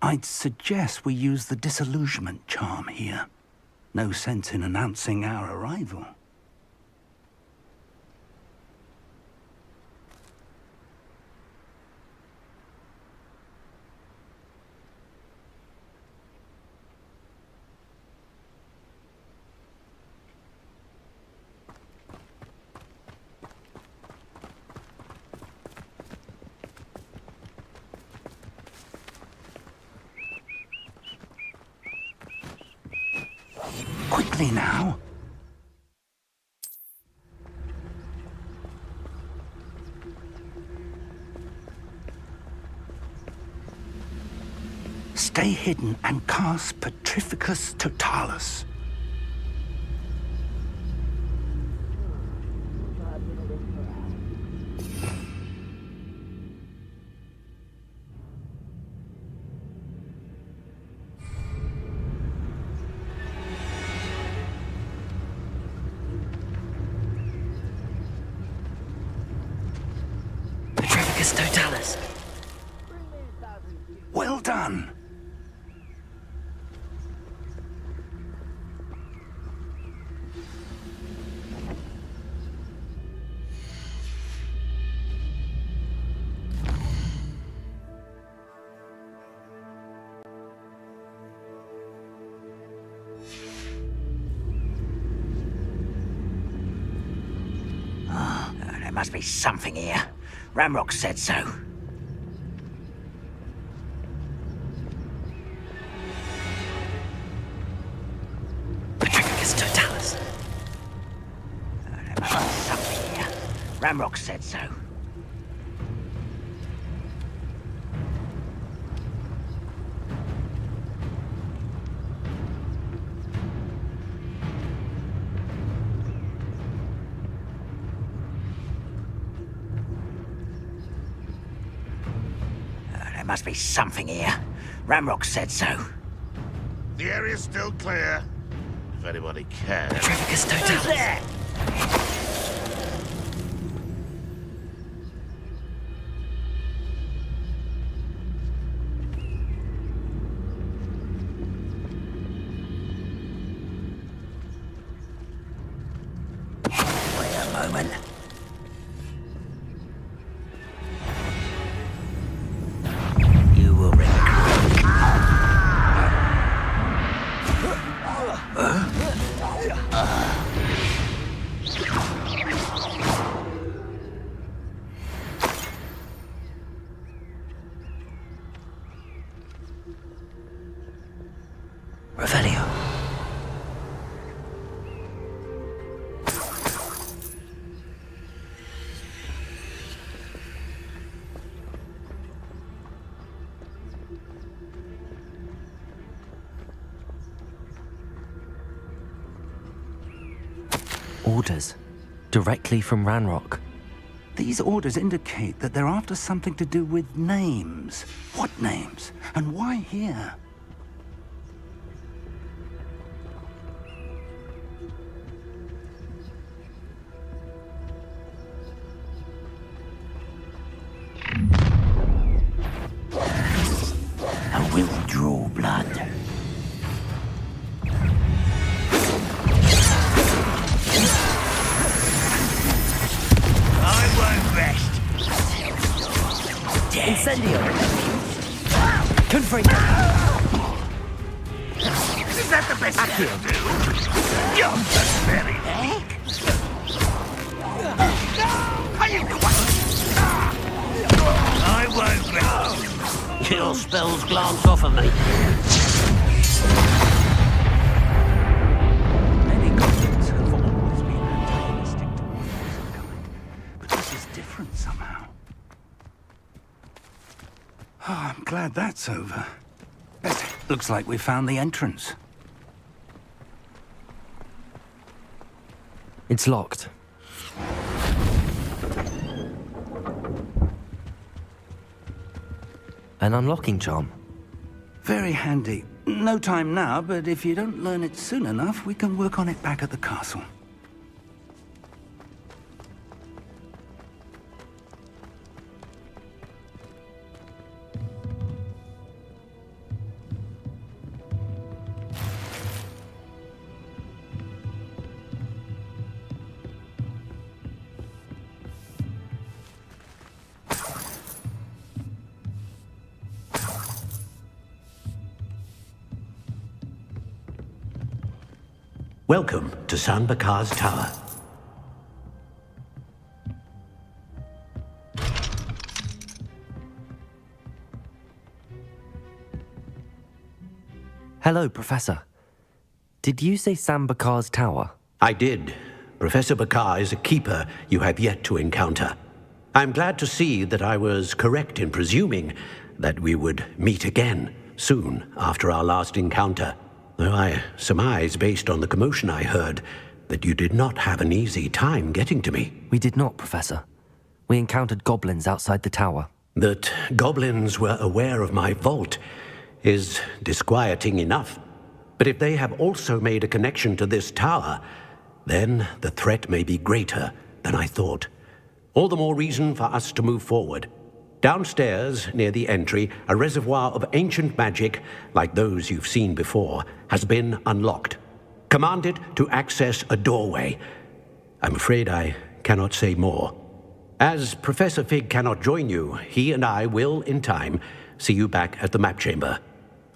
K: I'd suggest we use the disillusionment charm here. No sense in announcing our arrival. Quickly now. Stay hidden and cast Petrificus Totalis.
E: Petrificus Totalis.
K: Well done.
L: There must be something here. Ramrock said so.
E: Petrificus Totalis.
L: There must be something here. Ramrock said so. There must be something here. Ramrock said so.
B: The area's still clear. If anybody cares.
E: Petrificus Totalis.
L: Wait a moment. You will regret.
E: Revelio. Orders. Directly from Ranrock.
K: These orders indicate that they're after something to do with names. What names? And why here?
L: And we'll draw blood. I won't rest.
E: Incendio. Confringo.
L: Is that the best you can do? You're just very egg. Are you I won't rest. Your spells glance off of me.
K: Many goblins have always been glad that's over. Looks like we found the entrance.
E: It's locked. An unlocking charm.
K: Very handy. No time now, but if you don't learn it soon enough, we can work on it back at the castle.
L: Welcome to Sanbakar's Tower.
E: Hello, Professor. Did you say Sambakar's Tower?
L: I did. Professor Bakar is a keeper you have yet to encounter. I'm glad to see that I was correct in presuming that we would meet again soon after our last encounter. Though I surmise, based on the commotion I heard, that you did not have an easy time getting to me.
E: We did not, Professor. We encountered goblins outside the tower.
L: That goblins were aware of my vault is disquieting enough. But if they have also made a connection to this tower, then the threat may be greater than I thought. All the more reason for us to move forward. Downstairs, near the entry, a reservoir of ancient magic, like those you've seen before, has been unlocked. Command it to access a doorway. I'm afraid I cannot say more. As Professor Fig cannot join you, he and I will, in time, see you back at the map chamber.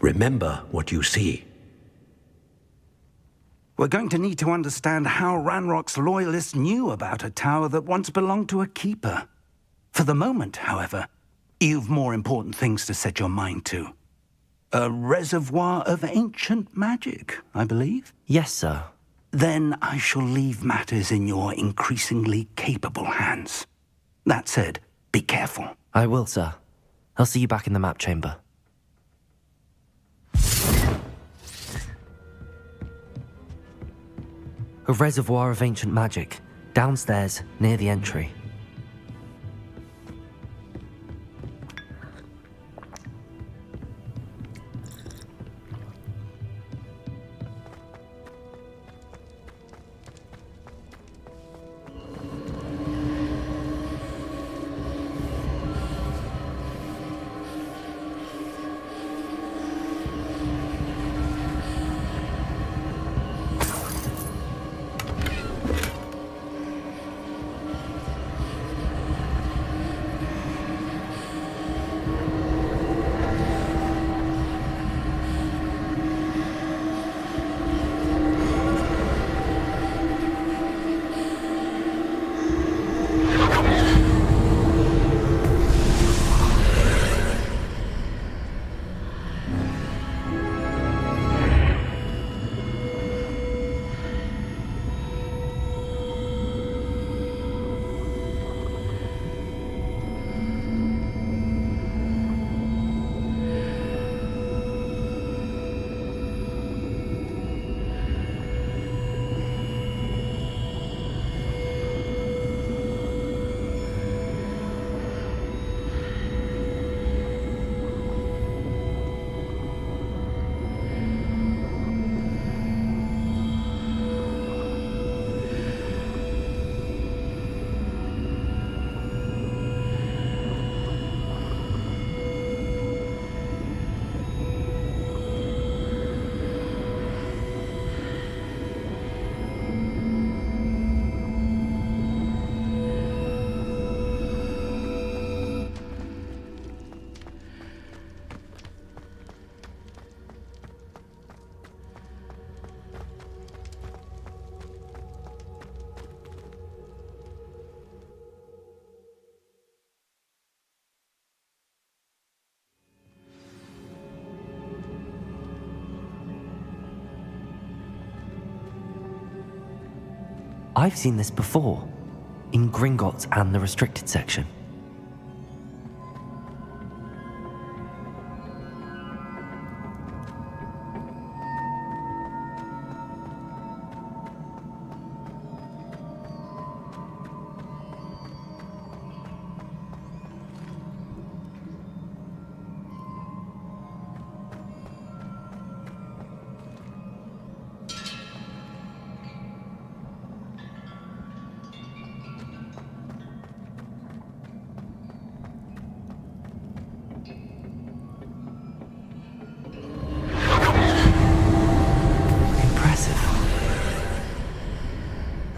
L: Remember what you see.
K: We're going to need to understand how Ranrock's loyalists knew about a tower that once belonged to a keeper. For the moment, however, you've more important things to set your mind to. A reservoir of ancient magic, I believe?
E: Yes, sir.
K: Then I shall leave matters in your increasingly capable hands. That said, be careful.
E: I will, sir. I'll see you back in the map chamber. A reservoir of ancient magic, downstairs, near the entry. I've seen this before, in Gringotts and the restricted section.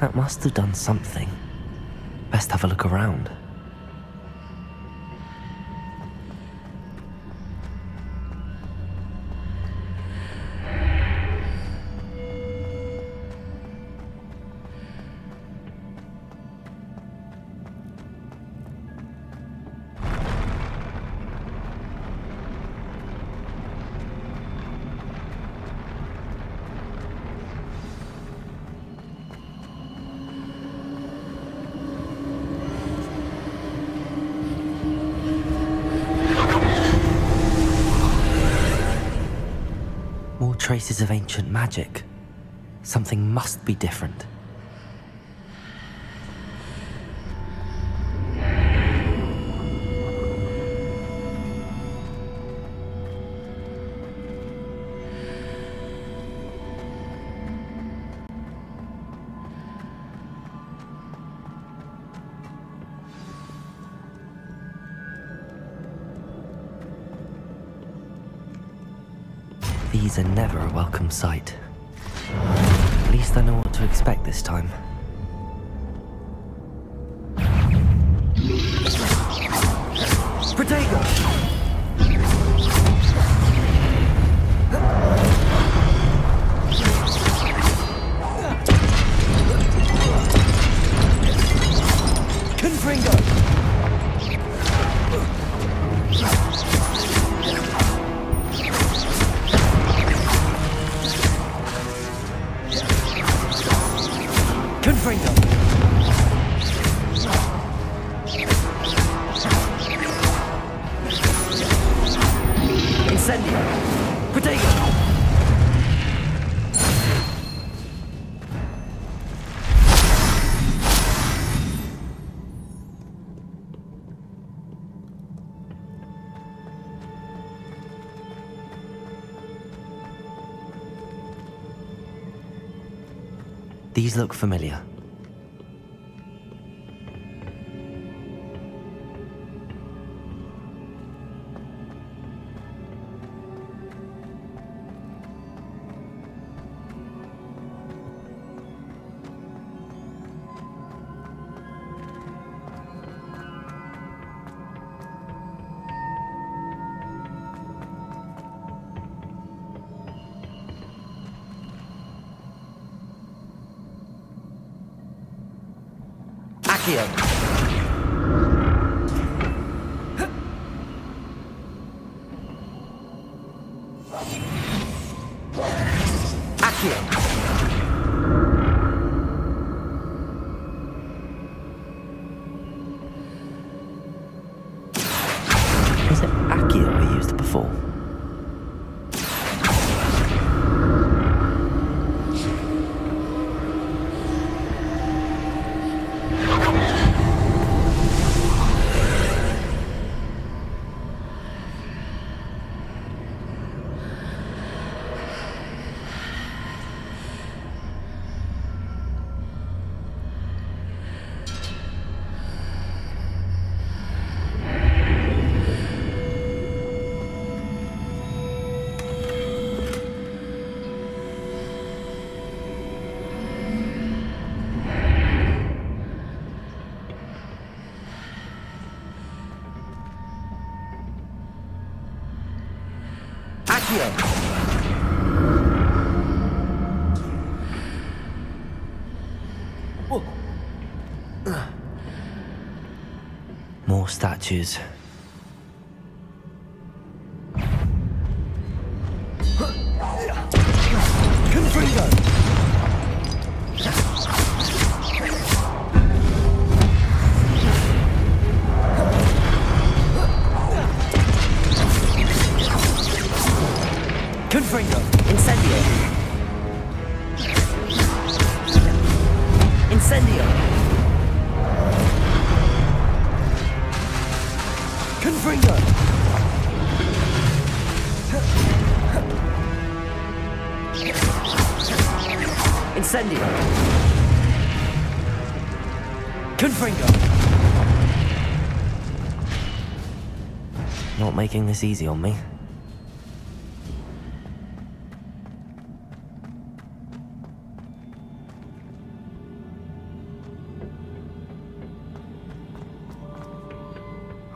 E: That must have done something. Best have a look around. More traces of ancient magic. Something must be different. These are never a welcome sight. At least I know what to expect this time. Protego! Confringo! Confringo! Incendio! Protego! These look familiar. Accio. Accio. Was it Accio I used before? More statues. Confringo! Confringo! Incendio! Incendio! Confringo! Incendio! Confringo! Not making this easy on me.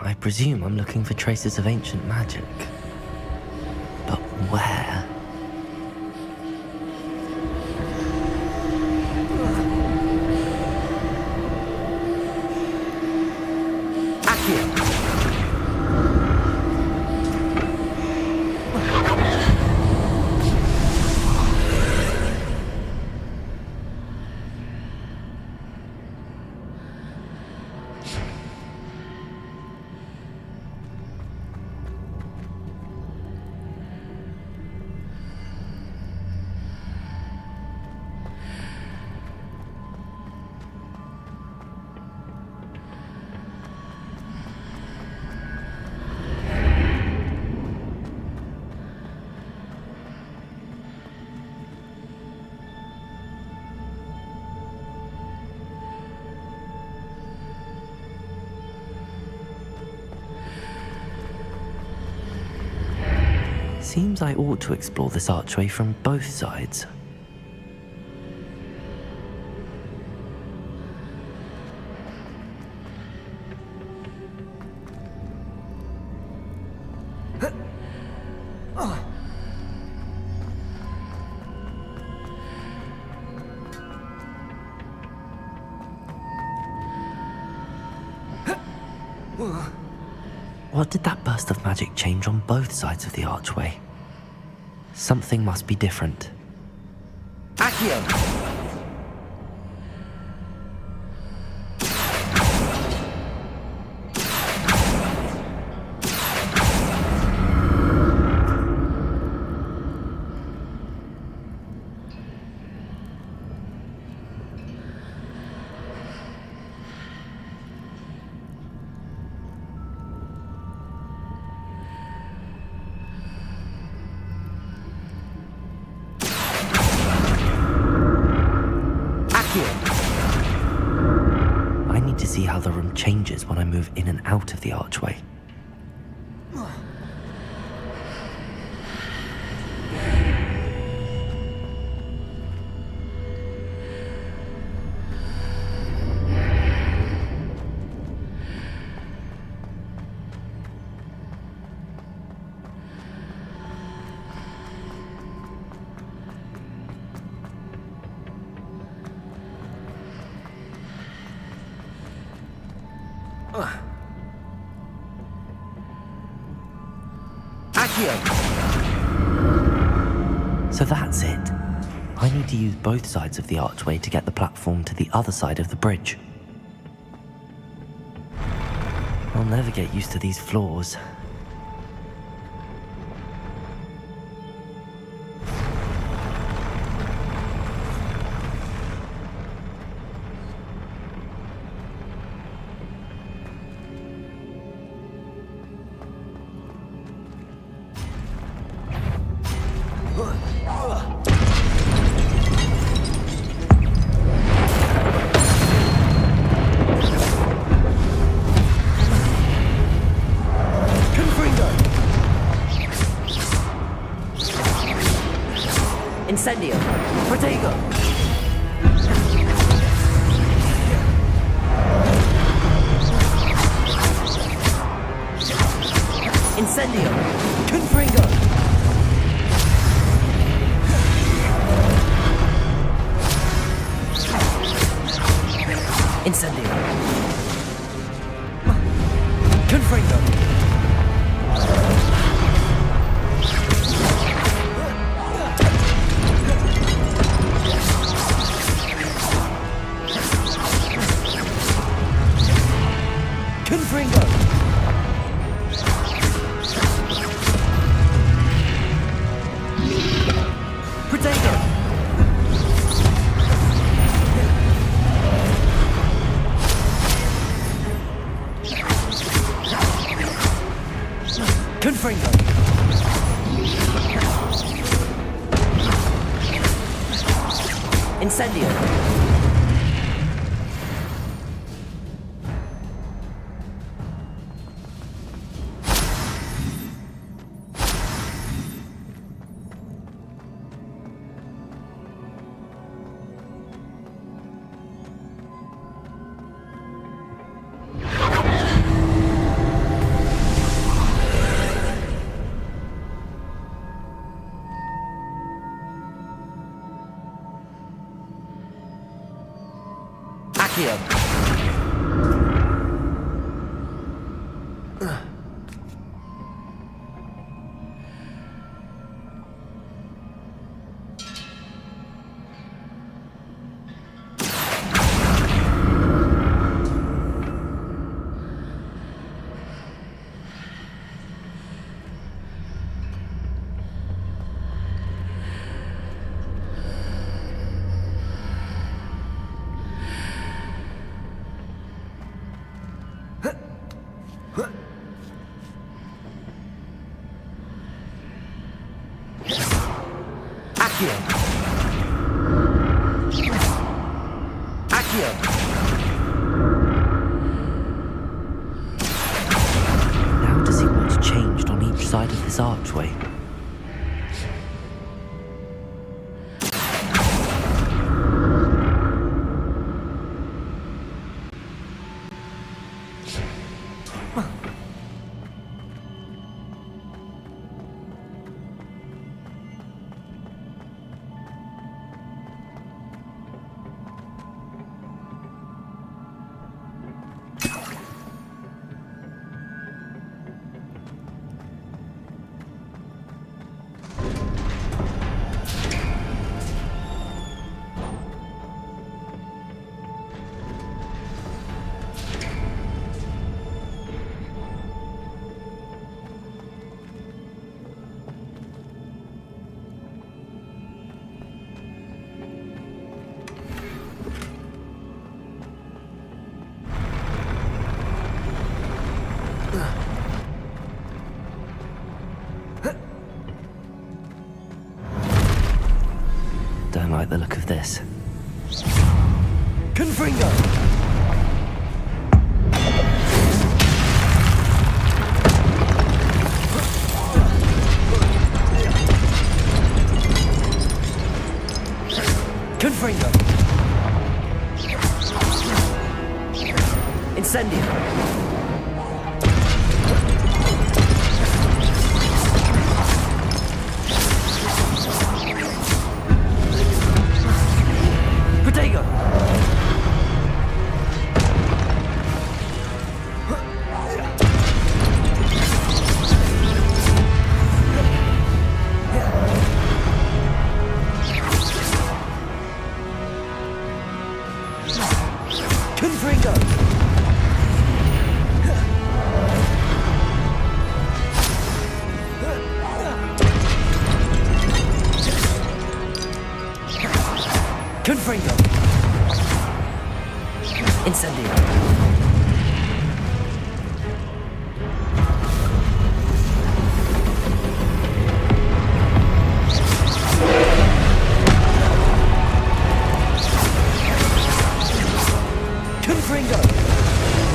E: I presume I'm looking for traces of ancient magic. But where? Seems I ought to explore this archway from both sides. What did that burst of magic change on both sides of the archway? Something must be different. Accio! I need to see how the room changes when I move in and out of the archway. So that's it. I need to use both sides of the archway to get the platform to the other side of the bridge. I'll never get used to these floors. Incendio! Protego! Incendio! Confringo! Incendio! Confringo! Incendio! Accio. Now to see what's changed on each side of this archway. Don't like the look of this. Confringo! Confringo! Incendio! Confringo! Incendio! Confringo!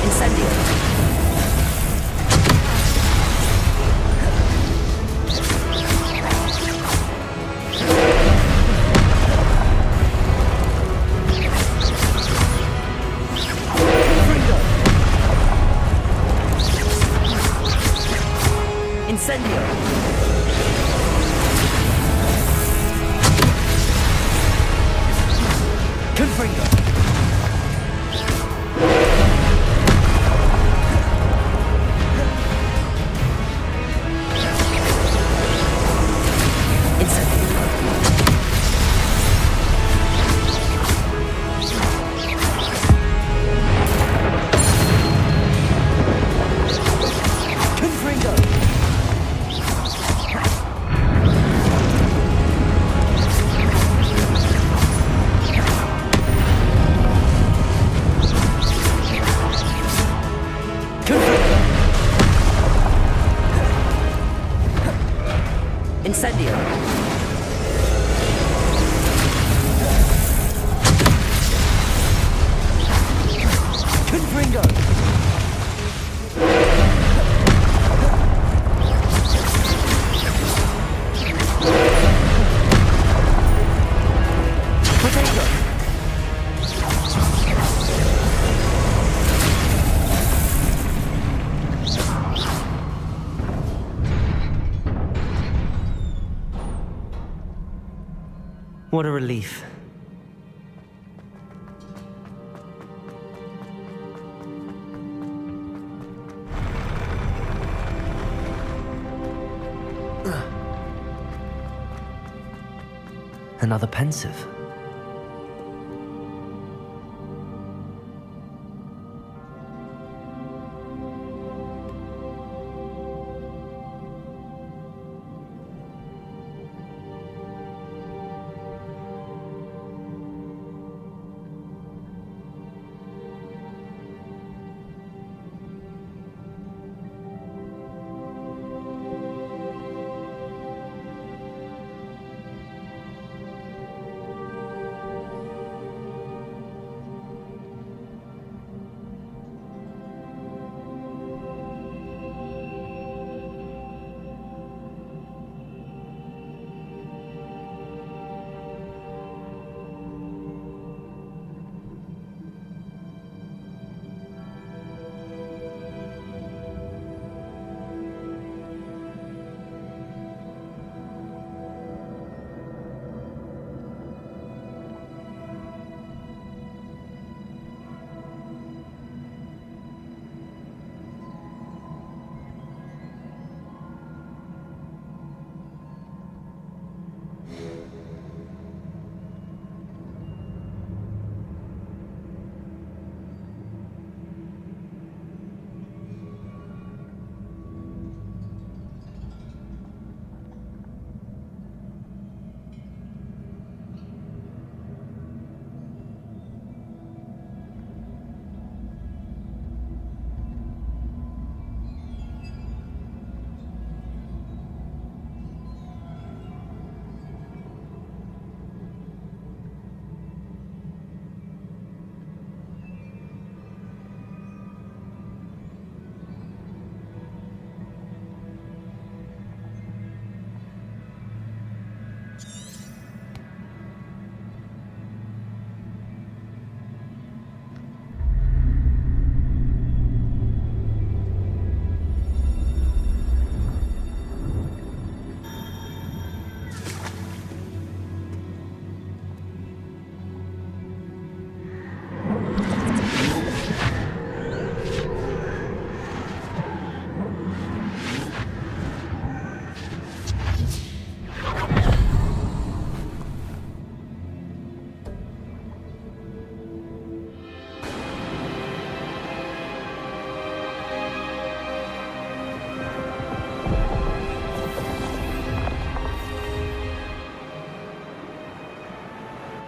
E: Incendio! Incendio! Confringo! Incendio! Confringo! Potato! What a relief. Another pensive.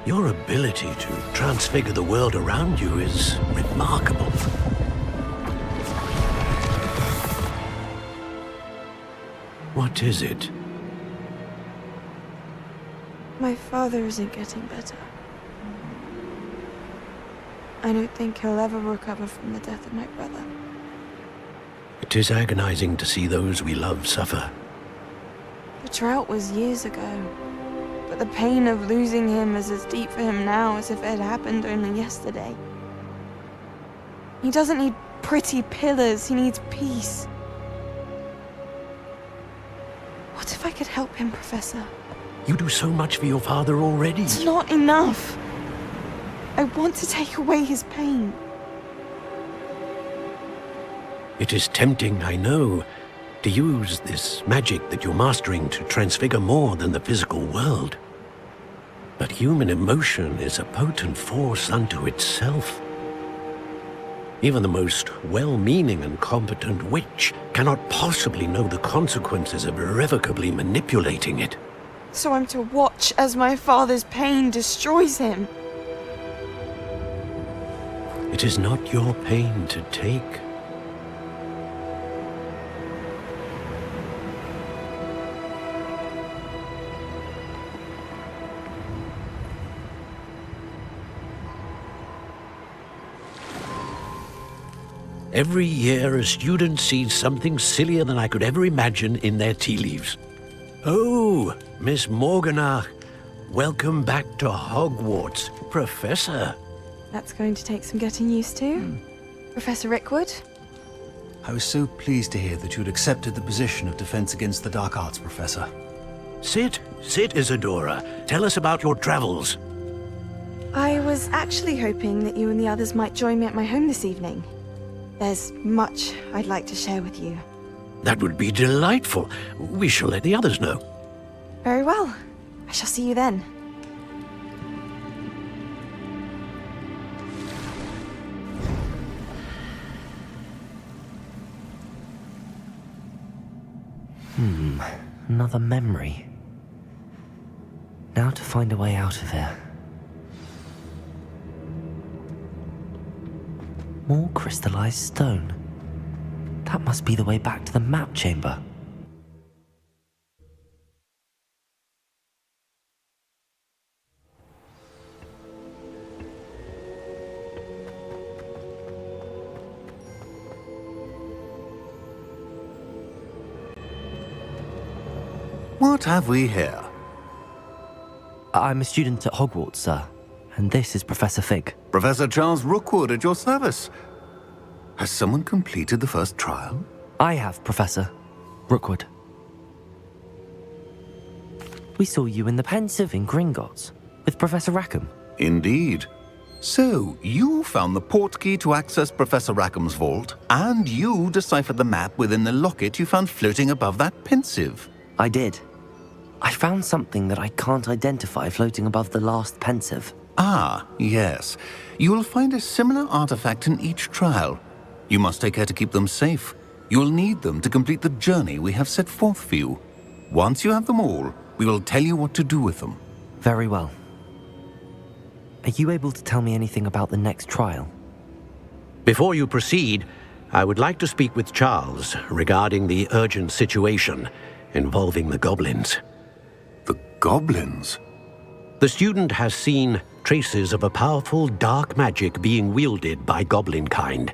L: Your ability to transfigure the world around you is remarkable. What is it?
P: My father isn't getting better. I don't think he'll ever recover from the death of my brother.
L: It is agonizing to see those we love suffer.
P: The drought was years ago, but the pain of losing him is as deep for him now as if it had happened only yesterday. He doesn't need pretty pillars, he needs peace. What if I could help him, Professor?
L: You do so much for your father already.
P: It's not enough. I want to take away his pain.
L: It is tempting, I know, to use this magic that you're mastering to transfigure more than the physical world. But human emotion is a potent force unto itself. Even the most well-meaning and competent witch cannot possibly know the consequences of irrevocably manipulating it.
P: So I'm to watch as my father's pain destroys him.
L: It is not your pain to take. Every year, a student sees something sillier than I could ever imagine in their tea leaves. Oh, Miss Morganach, welcome back to Hogwarts, Professor.
P: That's going to take some getting used to. Professor Rickwood?
Q: I was so pleased to hear that you'd accepted the position of Defense Against the Dark Arts, Professor.
L: Sit, Isadora. Tell us about your travels.
P: I was actually hoping that you and the others might join me at my home this evening. There's much I'd like to share with you.
L: That would be delightful. We shall let the others know.
P: Very well. I shall see you then.
E: Another memory. Now to find a way out of here. More crystallized stone. That must be the way back to the map chamber.
R: What have we here?
E: I'm a student at Hogwarts, sir, and this is Professor Fig.
R: Professor Charles Rookwood at your service. Has someone completed the first trial?
E: I have, Professor Rookwood. We saw you in the Pensive in Gringotts with Professor Rackham.
R: Indeed. So, you found the portkey to access Professor Rackham's vault, and you deciphered the map within the locket you found floating above that Pensive.
E: I did. I found something that I can't identify floating above the last Pensive.
R: Ah, yes. You will find a similar artifact in each trial. You must take care to keep them safe. You will need them to complete the journey we have set forth for you. Once you have them all, we will tell you what to do with them.
E: Very well. Are you able to tell me anything about the next trial?
L: Before you proceed, I would like to speak with Charles regarding the urgent situation involving the goblins.
R: The goblins?
L: The student has seen traces of a powerful dark magic being wielded by goblin kind.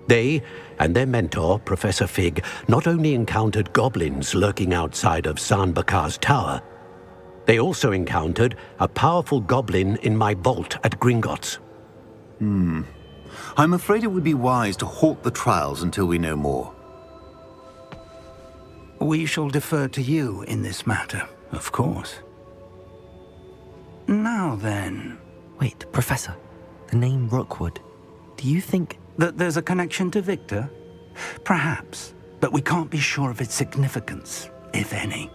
L: They and their mentor, Professor Fig, not only encountered goblins lurking outside of Sanbakar's tower, they also encountered a powerful goblin in my vault at Gringotts.
R: I'm afraid it would be wise to halt the trials until we know more.
K: We shall defer to you in this matter, of course. Now then...
E: Wait, Professor. The name Rookwood. Do you think...
K: that there's a connection to Victor? Perhaps, but we can't be sure of its significance, if any.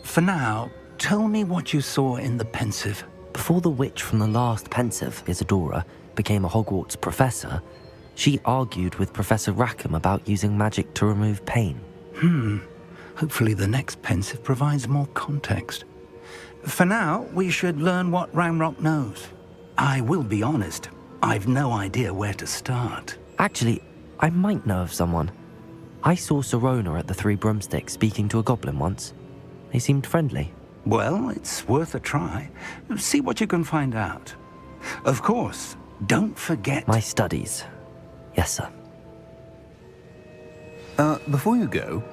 K: For now, tell me what you saw in the Pensive.
E: Before the witch from the last Pensive, Isadora, became a Hogwarts professor, she argued with Professor Rackham about using magic to remove pain.
K: Hopefully the next Pensive provides more context. For now, we should learn what Ranrock knows. I will be honest, I've no idea where to start.
E: Actually, I might know of someone. I saw Sirona at the Three Broomsticks speaking to a goblin once. They seemed friendly.
K: Well, it's worth a try. See what you can find out. Of course, don't forget...
E: My studies. Yes, sir.
R: Before you go,